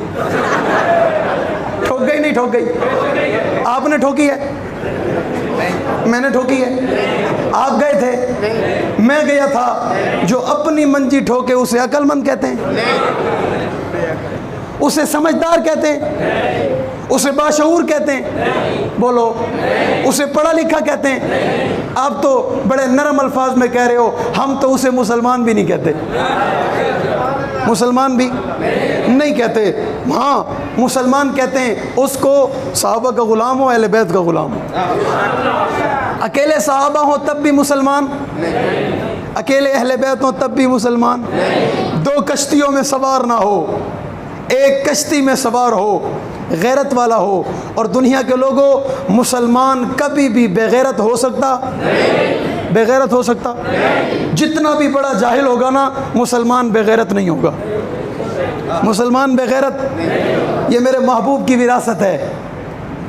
ٹھوک گئی نہیں ٹھوک گئی؟ آپ نے ٹھوکی ہے, میں نے ٹھوکی ہے. آپ گئے تھے, میں گیا تھا. جو اپنی منجی ٹھوکے اسے عقل مند کہتے ہیں, اسے سمجھدار کہتے ہیں, اسے باشعور کہتے ہیں. بولو, اسے پڑھا لکھا کہتے ہیں. آپ تو بڑے نرم الفاظ میں کہہ رہے ہو, ہم تو اسے مسلمان بھی نہیں کہتے. مسلمان بھی نہیں کہتے. ہاں مسلمان کہتے ہیں اس کو صحابہ کا غلام ہو, اہل بیت کا غلام ہو. اکیلے صحابہ ہوں تب بھی مسلمان, اکیلے اہل بیت ہوں تب بھی مسلمان. دو کشتیوں میں سوار نہ ہو, ایک کشتی میں سوار ہو, غیرت والا ہو. اور دنیا کے لوگوں, مسلمان کبھی بھی بے غیرت ہو سکتا؟ بے غیرت ہو سکتا؟ جتنا بھی بڑا جاہل ہوگا نا, مسلمان بے غیرت نہیں ہوگا. مسلمان بے غیرت, یہ میرے محبوب کی وراثت ہے,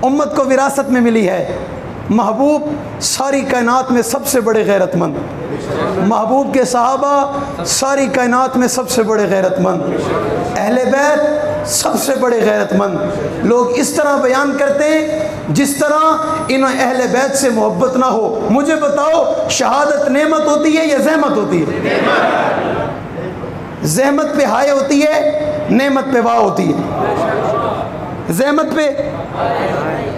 امت کو وراثت میں ملی ہے. محبوب ساری کائنات میں سب سے بڑے غیرت مند, محبوب کے صحابہ ساری کائنات میں سب سے بڑے غیرت مند, اہل بیت سب سے بڑے غیرت مند. لوگ اس طرح بیان کرتے ہیں جس طرح انہیں اہل بیت سے محبت نہ ہو. مجھے بتاؤ, شہادت نعمت ہوتی ہے یا زحمت ہوتی ہے؟ زحمت پہ ہائے ہوتی ہے, نعمت پہ واہ ہوتی ہے. زحمت پہ,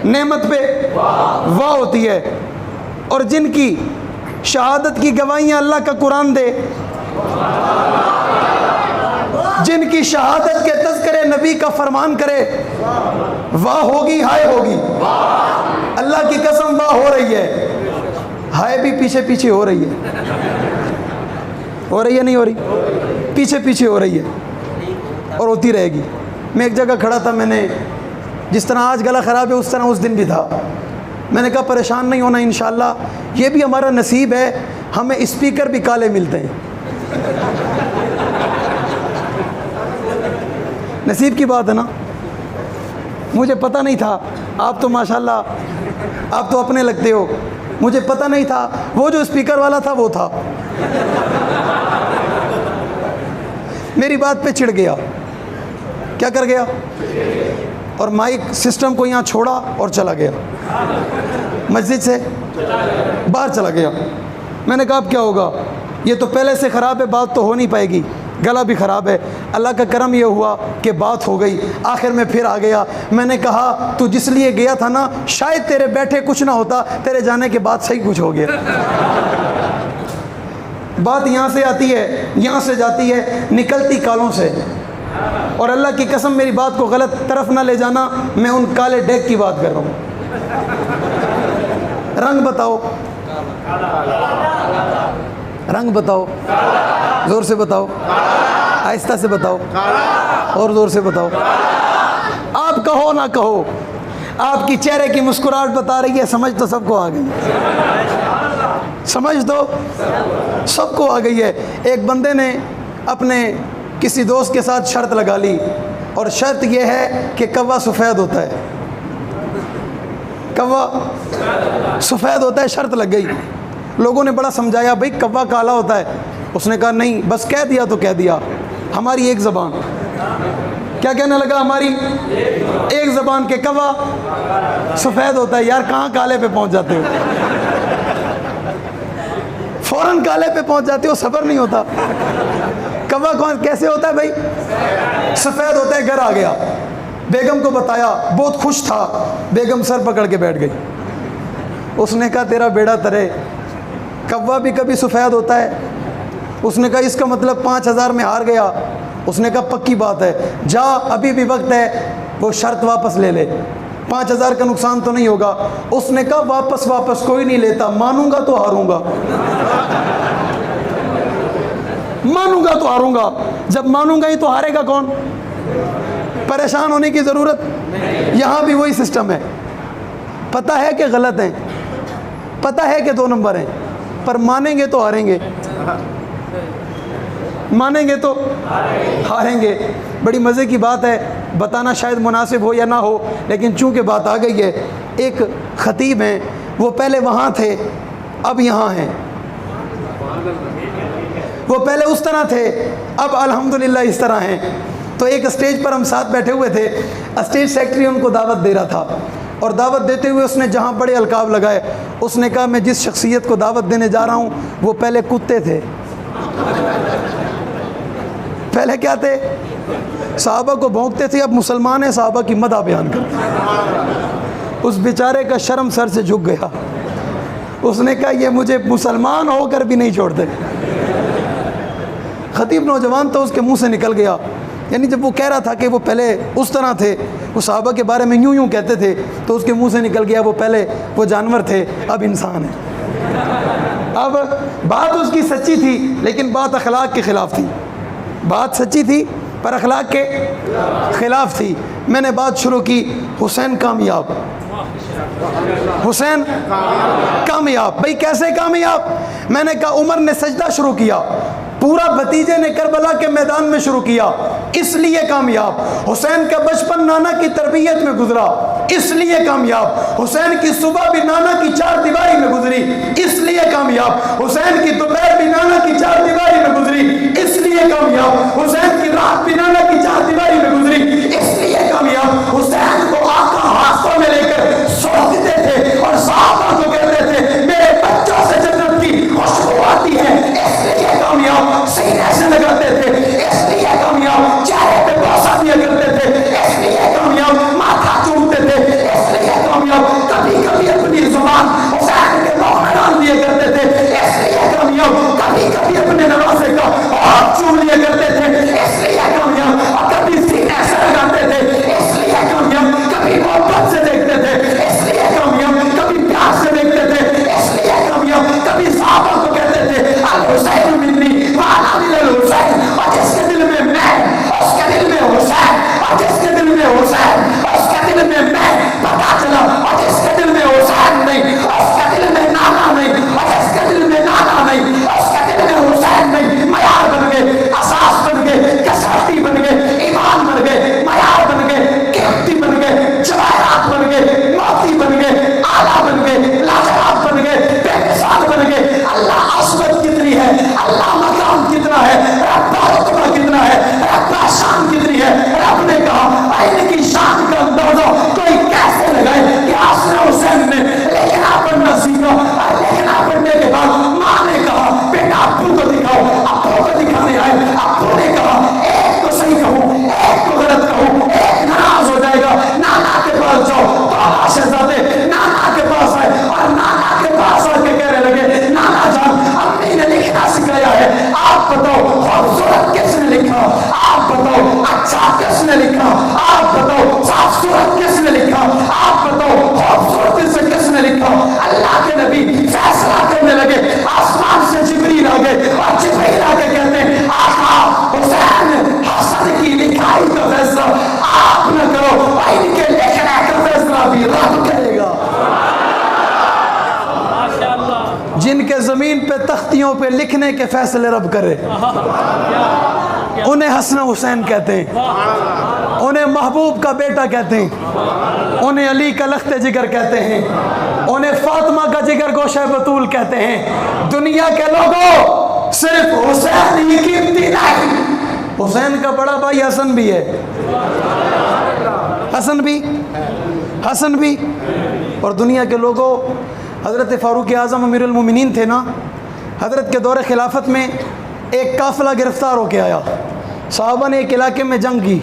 نعمت پہ واہ ہوتی ہے. اور جن کی شہادت کی گواہیاں اللہ کا قرآن دے, جن کی شہادت کے تذکرے نبی کا فرمان کرے, واہ ہوگی, ہائے ہوگی. اللہ کی قسم واہ ہو رہی ہے, ہائے بھی پیچھے پیچھے ہو رہی ہے. ہو رہی ہے نہیں ہو رہی؟ پیچھے پیچھے ہو رہی ہے اور ہوتی رہے گی۔ میں ایک جگہ کھڑا تھا، میں نے جس طرح آج گلا خراب ہے اس طرح اس دن بھی تھا۔ میں نے کہا پریشان نہیں ہونا انشاءاللہ، یہ بھی ہمارا نصیب ہے، ہمیں اسپیکر بھی کالے ملتے ہیں۔ نصیب کی بات ہے نا۔ مجھے پتہ نہیں تھا، آپ تو ماشاءاللہ آپ تو اپنے لگتے ہو، مجھے پتہ نہیں تھا وہ جو اسپیکر والا تھا وہ تھا۔ میری بات پہ چڑ گیا، کیا کر گیا؟ اور مائک سسٹم کو یہاں چھوڑا اور چلا گیا، مسجد سے باہر چلا گیا۔ میں نے کہا اب کیا ہوگا، یہ تو پہلے سے خراب ہے، بات تو ہو نہیں پائے گی، گلا بھی خراب ہے۔ اللہ کا کرم یہ ہوا کہ بات ہو گئی، آخر میں پھر آ گیا۔ میں نے کہا تو جس لیے گیا تھا نا، شاید تیرے بیٹھے کچھ نہ ہوتا، تیرے جانے کے بعد صحیح کچھ ہو گیا۔ بات یہاں سے آتی ہے، یہاں سے جاتی ہے، نکلتی کالوں سے۔ اور اللہ کی قسم میری بات کو غلط طرف نہ لے جانا، میں ان کالے ڈیک کی بات کر رہا ہوں۔ رنگ بتاؤ، رنگ بتاؤ، زور سے بتاؤ، آہستہ سے بتاؤ، اور زور سے بتاؤ۔ آپ کہو نہ کہو، آپ کی چہرے کی مسکراہٹ بتا رہی ہے، سمجھ تو سب کو آ گئی، سمجھ تو سب کو آ گئی ہے۔ ایک بندے نے اپنے کسی دوست کے ساتھ شرط لگا لی، اور شرط یہ ہے کہ کوا سفید ہوتا ہے، کوا سفید ہوتا ہے، شرط لگ گئی۔ لوگوں نے بڑا سمجھایا بھائی کوا کالا ہوتا ہے، اس نے کہا نہیں، بس کہہ دیا تو کہہ دیا، ہماری ایک زبان۔ کیا کہنے لگا؟ ہماری ایک زبان کے کوا سفید ہوتا ہے۔ یار کہاں کالے پہ پہنچ جاتے ہو، فوراً کالے پہ پہنچ جاتے ہو، صبر نہیں ہوتا۔ کوا کون کیسے ہوتا ہے بھائی؟ سفید ہوتا ہے۔ گھر آ گیا، بیگم کو بتایا، بہت خوش تھا۔ بیگم سر پکڑ کے بیٹھ گئی۔ اس نے کہا تیرا بیڑا ترے، کوا بھی کبھی سفید ہوتا ہے؟ اس نے کہا اس کا مطلب 5000 میں ہار گیا۔ اس نے کہا پکی بات ہے، جا ابھی بھی وقت ہے، وہ شرط واپس لے لے، 5000 کا نقصان تو نہیں ہوگا۔ اس نے کہا واپس کوئی نہیں لیتا، مانوں گا تو ہاروں گا، مانوں گا تو ہاروں گا۔ جب مانوں گا ہی تو ہارے گا کون؟ پریشان ہونے کی ضرورت۔ یہاں بھی وہی سسٹم ہے، پتہ ہے کہ غلط ہیں، پتہ ہے کہ 2 نمبر ہیں، پر مانیں گے تو ہاریں گے، مانیں گے تو ہاریں گے۔ بڑی مزے کی بات ہے، بتانا شاید مناسب ہو یا نہ ہو، لیکن چونکہ بات آ گئی ہے۔ ایک خطیب ہیں، وہ پہلے وہاں تھے، اب یہاں ہیں۔ وہ پہلے اس طرح تھے، اب الحمدللہ اس طرح ہیں۔ تو ایک اسٹیج پر ہم ساتھ بیٹھے ہوئے تھے، اسٹیج سیکرٹری ان کو دعوت دے رہا تھا، اور دعوت دیتے ہوئے اس نے جہاں بڑے القاب لگائے، اس نے کہا میں جس شخصیت کو دعوت دینے جا رہا ہوں وہ پہلے کتے تھے۔ پہلے کیا تھے؟ صحابہ کو بھونکتے تھے، اب مسلمان ہیں، صحابہ کی مدح بیان کرتے ہیں۔ اس بیچارے کا شرم سر سے جھک گیا۔ اس نے کہا یہ مجھے مسلمان ہو کر بھی نہیں چھوڑتے۔ خطیب نوجوان تو اس کے منہ سے نکل گیا، یعنی جب وہ کہہ رہا تھا کہ وہ پہلے اس طرح تھے، وہ صحابہ کے بارے میں یوں کہتے تھے، تو اس کے منہ سے نکل گیا وہ پہلے وہ جانور تھے، اب انسان ہے۔ اب بات اس کی سچی تھی، لیکن بات اخلاق کے خلاف تھی۔ بات سچی تھی پر اخلاق کے خلاف تھی۔ میں نے بات شروع کی، حسین کامیاب، حسین کامیاب۔ بھائی کیسے کامیاب؟ میں نے کہا عمر نے سجدہ شروع کیا، پورا بھتیجے نے کربلا کے میدان میں شروع کیا، اس لیے کامیاب۔ حسین کا بچپن نانا کی تربیت میں گزرا، اس لیے کامیاب۔ حسین کی صبح بھی نانا کی 4 دیواری میں گزری، اس لیے کامیاب۔ حسین کی دوپہر بھی نانا کی 4 دیواری میں گزری، اس لیے کامیاب۔ حسین کی رات بھی نانا کی 4 دیواری میں گزری، اس لیے کامیاب۔ حسین کو آقا ہاتھوں میں لے کر سونپتے تھے، اور صحابہ کو کہتے تھے میرے بچوں سے جنت کی خوشبو آتی ہے، اس لیے کامیاب۔ سینے سے لگاتے تھے، اس لیے کامیاب۔ چہرے پہ بوسہ دیا کرتے تھے، اس لیے کامیاب۔ ماتھا چومتے تھے، اس لیے کامیاب۔ کبھی کبھی اپنی زبان حسین کے منہ میں ڈال دیا کرتے تھے، اس لیے کامیاب۔ کبھی کبھی اپنے نواسے کا ہاتھ چوم لیا کرتے تھے، اس لیے کامیاب۔ اور کبھی انگلیوں پہ لکھنے کے فیصلے رب کرے. انہیں حسن حسین کہتے ہیں, انہیں محبوب کا بیٹا کہتے ہیں, انہیں علی کا لخت جگر کہتے ہیں, انہیں فاطمہ کا جگر گوشہ بطول کہتے ہیں. دنیا کے لوگوں صرف حسین ہی قیمتی نہیں, حسین کا بڑا بھائی حسن بھی ہے, حسن بھی. اور دنیا کے لوگوں, حضرت فاروق اعظم امیر المومنین تھے نا, حضرت کے دور خلافت میں ایک قافلہ گرفتار ہو کے آیا. صحابہ نے ایک علاقے میں جنگ کی,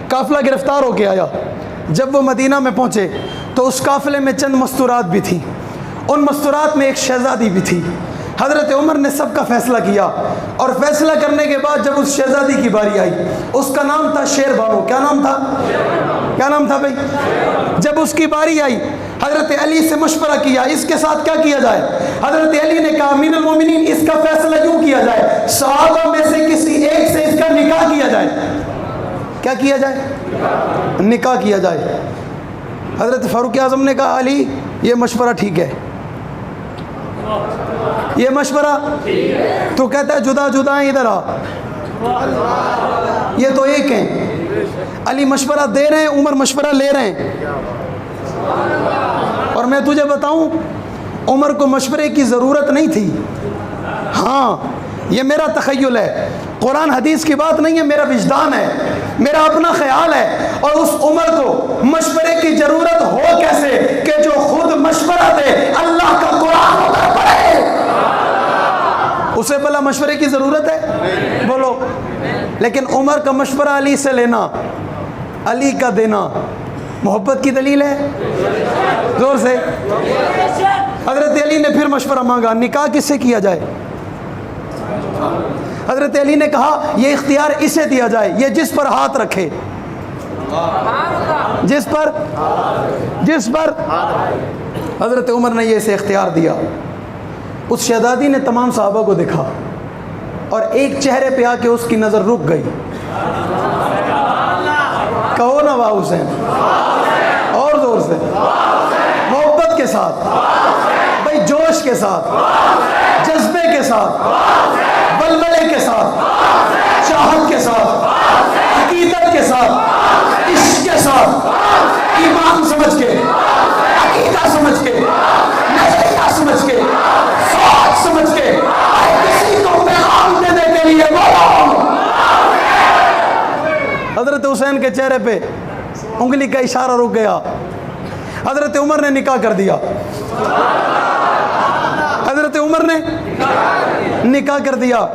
قافلہ گرفتار ہو کے آیا. جب وہ مدینہ میں پہنچے تو اس قافلے میں چند مستورات بھی تھیں. ان مستورات میں ایک شہزادی بھی تھی. حضرت عمر نے سب کا فیصلہ کیا, اور فیصلہ کرنے کے بعد جب اس شہزادی کی باری آئی, اس کا نام تھا شیر بانو. کیا نام تھا بھائی؟ جب اس کی باری آئی, حضرت علی سے مشورہ کیا اس کے ساتھ کیا کیا جائے. حضرت علی نے کہا امیر المومنین اس کا فیصلہ یوں کیا جائے, صحابہ میں سے کسی ایک سے اس کا نکاح کیا جائے. کیا کیا جائے؟ نکاح کیا جائے. حضرت فاروق اعظم نے کہا علی یہ مشورہ ٹھیک ہے, یہ مشورہ تو کہتا ہے جدا جدا ہیں, ادھر آ, یہ تو ایک ہیں. علی مشورہ دے رہے ہیں, عمر مشورہ لے رہے ہیں. اور میں تجھے بتاؤں, عمر کو مشورے کی ضرورت نہیں تھی. ہاں یہ میرا تخیل ہے, قرآن حدیث کی بات نہیں ہے, میرا وجدان ہے, میرا اپنا خیال ہے. اور اس عمر کو مشورے کی ضرورت ہو کیسے کہ جو خود مشورہ دے, اللہ کا قرآن ادھر پڑھے, اسے بھلا مشورے کی ضرورت ہے؟ بولو. لیکن عمر کا مشورہ علی سے لینا, علی کا دینا محبت کی دلیل ہے. زور سے. حضرت علی نے پھر مشورہ مانگا, نکاح کس سے کیا جائے؟ حضرت علی نے کہا یہ اختیار اسے دیا جائے, یہ جس پر ہاتھ رکھے, جس پر. حضرت عمر نے یہ اسے اختیار دیا. اس شہزادی نے تمام صحابہ کو دیکھا اور ایک چہرے پہ آ کے اس کی نظر رک گئی. کہو نا واہ حسین, اور زور سے, محبت کے ساتھ بھائی, جوش کے ساتھ, جذبے کے ساتھ, بلبلے کے ساتھ, چاہت کے ساتھ, عقیدت کے ساتھ, عشق کے ساتھ, ایمان سمجھ کے, عقیدہ سمجھ کے, نظریہ سمجھ کے, سوچ سمجھ کے, کسی کو پیغام دینے کے لیے بولو. حضرت حسین کے چہرے پہ انگلی کا اشارہ رک گیا. حضرت عمر نے نکاح کر دیا. حضرت عمر نے نکاح کر دیا.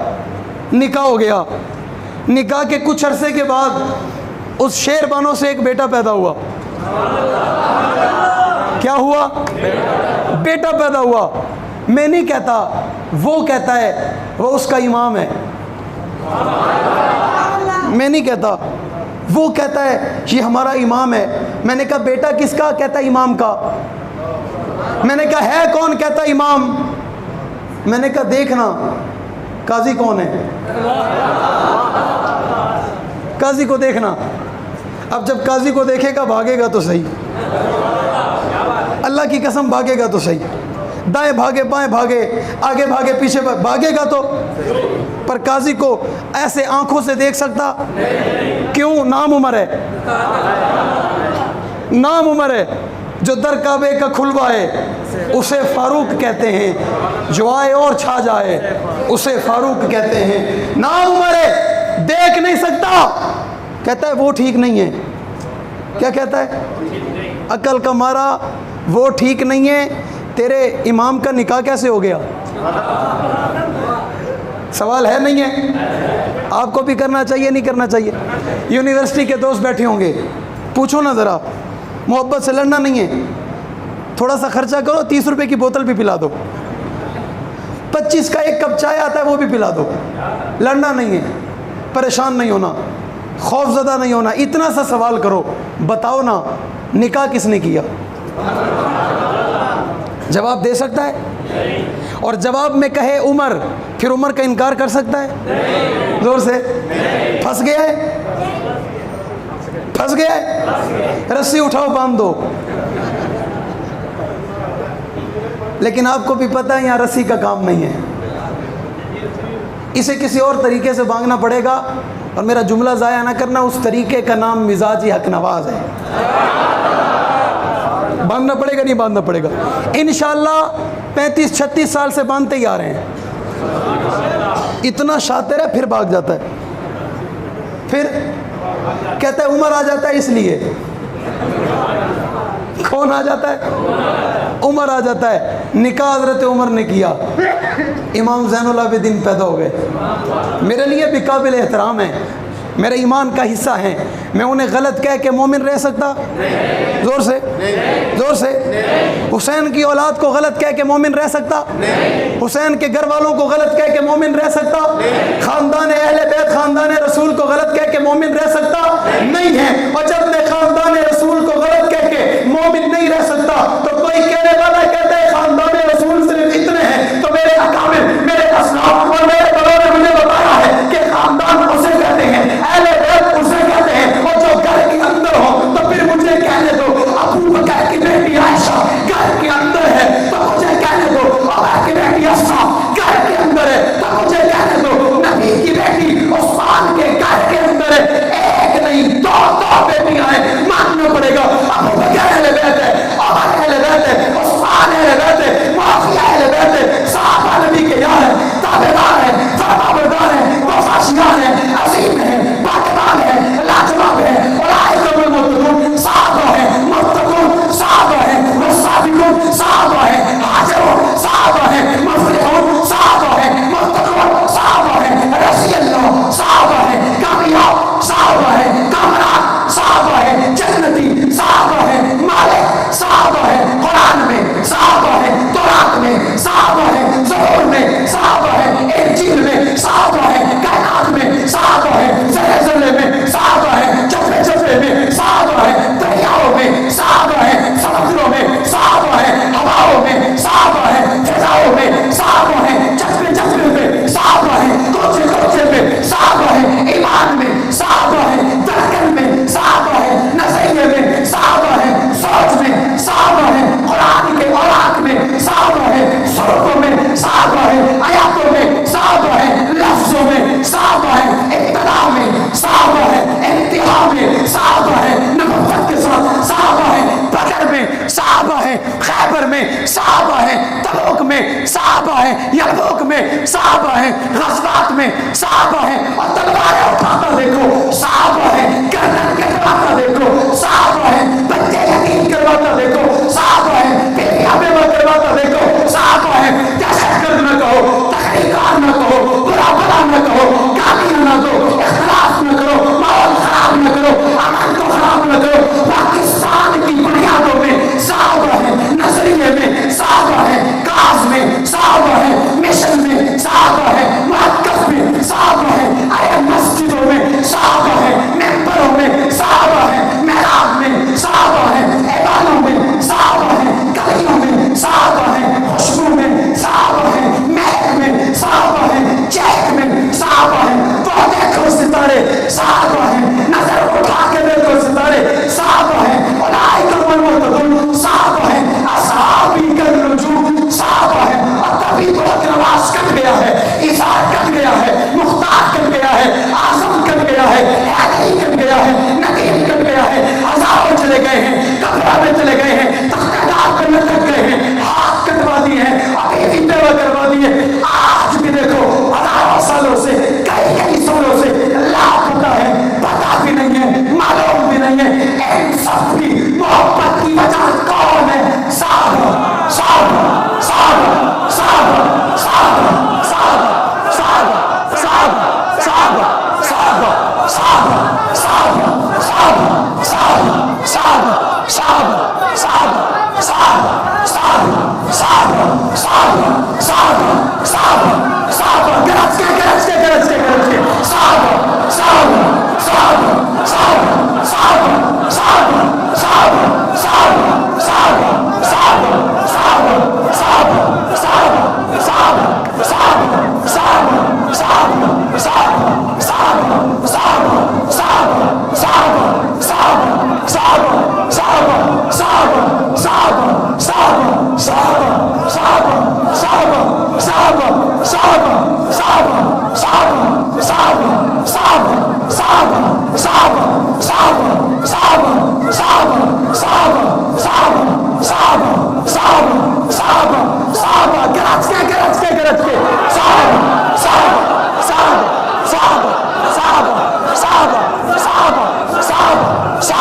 نکاح ہو گیا. نکاح کے کچھ عرصے کے بعد اس شیر بانو سے ایک بیٹا پیدا ہوا. کیا ہوا؟ بیٹا پیدا ہوا. میں نہیں کہتا, وہ کہتا ہے وہ اس کا امام ہے. میں نہیں کہتا, وہ کہتا ہے یہ ہمارا امام ہے. میں نے کہا بیٹا کس کا؟ کہتا امام کا. میں نے کہا ہے کون؟ کہتا امام. میں نے کہا دیکھنا قاضی کون ہے, قاضی کو دیکھنا. اب جب قاضی کو دیکھے گا بھاگے گا تو صحیح, اللہ کی قسم بھاگے گا تو صحیح. دائیں بھاگے, بائیں بھاگے, آگے بھاگے, پیچھے بھاگے گا تو. پر قاضی کو ایسے آنکھوں سے دیکھ سکتا؟ کیوں؟ نام عمر ہے, نام عمر ہے. جو در کعبے کا کھلوائے اسے فاروق کہتے ہیں, جو آئے اور چھا جائے اسے فاروق کہتے ہیں. نام عمر ہے, دیکھ نہیں سکتا. کہتا ہے وہ ٹھیک نہیں ہے. کیا کہتا ہے؟ عقل کا مارا, وہ ٹھیک نہیں ہے. تیرے امام کا نکاح کیسے ہو گیا؟ سوال ہے نہیں ہے؟ آپ کو بھی کرنا چاہیے, نہیں کرنا چاہیے؟ یونیورسٹی کے دوست بیٹھے ہوں گے, پوچھو نا ذرا, محبت سے لڑنا نہیں ہے, تھوڑا سا خرچہ کرو, 30 روپے کی بوتل بھی پلا دو, 25 کا ایک کپ چائے آتا ہے وہ بھی پلا دو. لڑنا نہیں ہے, پریشان نہیں ہونا, خوف زدہ نہیں ہونا. اتنا سا سوال کرو, بتاؤ نا نکاح کس نے کیا؟ جواب دے سکتا ہے؟ اور جواب میں کہے عمر, پھر عمر کا انکار کر سکتا ہے؟ زور سے. پھنس گیا ہے, پھنس گیا ہے. رسی اٹھاؤ, باندھ دو. لیکن آپ کو بھی پتہ ہے یہاں رسی کا کام نہیں ہے, اسے کسی اور طریقے سے مانگنا پڑے گا، اور میرا جملہ ضائع نہ کرنا، اس طریقے کا نام مزاجی حق نواز ہے۔ باندھنا پڑے گا نہیں باندھنا پڑے گا؟ انشاءاللہ 35-36 سال سے باندھتے ہی آ رہے ہیں۔ اتنا شاطر ہے، پھر بھاگ جاتا ہے، پھر کہتا ہے عمر آ جاتا ہے اس لیے۔ کون آ جاتا ہے؟ عمر آ جاتا ہے۔ نکاح حضرت عمر نے کیا، امام زین العابدین پیدا ہو گئے، میرے لیے بھی قابل احترام ہیں، میرے ایمان کا حصہ ہیں۔ میں انہیں غلط کہہ کے مومن رہ سکتا؟ زور سے، زور سے۔ حسین کی اولاد کو غلط کہہ کے مومن رہ سکتا؟ حسین کے گھر والوں کو غلط کہہ کے مومن رہ سکتا؟ خاندان اہل بیت، خاندان رسول کو غلط کہہ کے مومن رہ سکتا؟ نہیں ہے۔ اور جب میں خاندان رسول کو غلط کہہ کے مومن نہیں رہ سکتا، تو کوئی کہنے والا کہتا ہے خاندان رسول صرف اتنے ہیں، تو میرے اکابر، میرے اسلاف اور میرے بڑوں نے مجھے بتایا ہے کہ خاندان اسے کہتے ہیں، اہل بیت اسے کہتے ہیں، اور جو گھر کے اندر ہو تو پھر مجھے کہنے دو ابو بکر کی بیٹی عائشہ گھر کے اندر ہے تو مجھے کہنے دو عمر کی بیٹی حفصہ گھر کے اندر ہے تو مجھے کہنے دو نبی کی بیٹی عثمان کے گھر کے اندر ہے۔ ایک نہیں، دو بیٹیاں ہیں، ماننا پڑے گا۔ ابو بکر اہل بیت ہے، عمر اہل بیت ہے، عثمان اہل بیت ہے، معاویہ اہل بیت ہے، صحابہ نبی کے یار ہیں، تابعدار ہیں، فرمانبردار ہیں، وفاشیان ہیں، عظیم ہیں، باقران ہیں، لاجواب ہیں، اولئک المتقون، صحابہ ہیں، متقون صحابہ ہیں، والسابقون صحابہ ہیں، حاجرون صحابہ ہیں، مفلحون صحابہ ہیں، متقون صحابہ ہیں، رضی اللہ صحابہ ہیں، کامیاب صحابہ ہیں، کامران صحابہ ہیں، جنتی صحابہ ہیں، مالک صحابہ ہیں، قرآن میں صحابہ ہیں، تورات میں صحابہ ہیں، زبور میں صحابہ ہیں، انجیل میں صحابہ ہیں، کائنات میں صحابہ ہیں، ذرے ذرے میں صحابہ ہیں، جفے جفے میں صحابہ ہیں، دریاؤں میں صحابہ ہیں، سمندروں میں صحابہ ہیں، ہواؤں میں صحابہ ہیں، فضاؤں میں صحابہ ہیں، جذبے جذبے میں صحابہ ہیں، کوچے کوچے میں صحابہ ہیں، ایمان میں صحابہ ہیں، دھڑکن میں صحابہ ہیں، نظریے میں صحابہ ہیں، سوچ میں صحابہ ہیں، قرآن کے اوراق میں صحابہ ہیں، سرکوں میں صحابہ ہیں، آیاتوں میں صحابہ ہیں، لفظوں میں صحابہ ہیں، ابتدا میں صحابہ ہیں، انتہا میں صحابہ ہیں، نبوت کے ساتھ صحابہ ہیں، بدر میں صحابہ ہیں، خیبر میں صحابہ ہیں، تبوک میں صحابہ ہیں، یرموک میں صحابہ ہیں، غزوات میں صحابہ ہیں، اور تلواریں اٹھاتا دیکھو صحابہ ہیں، گردن کٹواتا دیکھو صحابہ ہیں، بچے یتیم کرواتا دیکھو صحابہ ہیں، بیٹیاں بیوہ کرواتا دیکھو صحابہ ہیں۔ دہشت گرد نہ کہو، تحریکار نہ کہو، برا بلا نہ کہو، گالیاں نہ دو، اختلاف نہ کرو، ماحول خراب نہ کرو، امن کو خراب نہ کرو۔ پاکستان کی بنیادوں میں صحابہ ہیں، نظریے میں صحابہ ہیں، کاز میں صحابہ ہیں، مشن میں صحابہ ہیں، مرکز میں صحابہ ہیں، مسجدوں میں صحابہ ہیں، ممبروں میں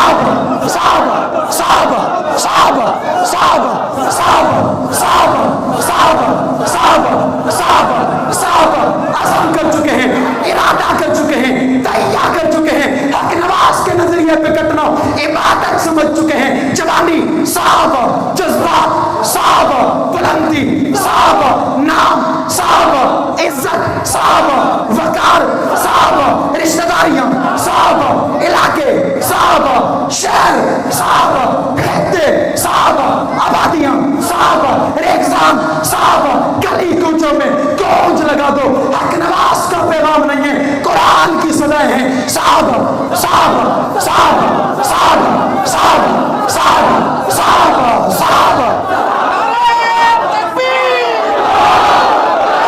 صحابہ صحابہ صحابہ صحابہ صحابہ صحابہ صحابہ صحابہ صحابہ صحابہ صحابہ عزم کر چکے ہیں، ارادہ کر چکے ہیں، تہیہ کر چکے ہیں، حق نواز کے نظریے پہ کٹنا عبادت سمجھ چکے ہیں۔ جوانی صحابہ، جذبات صحابہ، بلندی صحابہ، نام صحابہ، عزت صحابہ، وقار صحابہ، رشتہ داریاں صحابہ، علاقے صحابہ، شہر صحابہ، خطے صحابہ، آبادیاں صحابہ، ریگزان صحابہ، گلی کوچوں میں گونج لگا دو، حق نواز کا پیغام نہیں ہے، قرآن کی سزائیں ہیں، صحابہ صحابہ صحابہ صحابہ صحابہ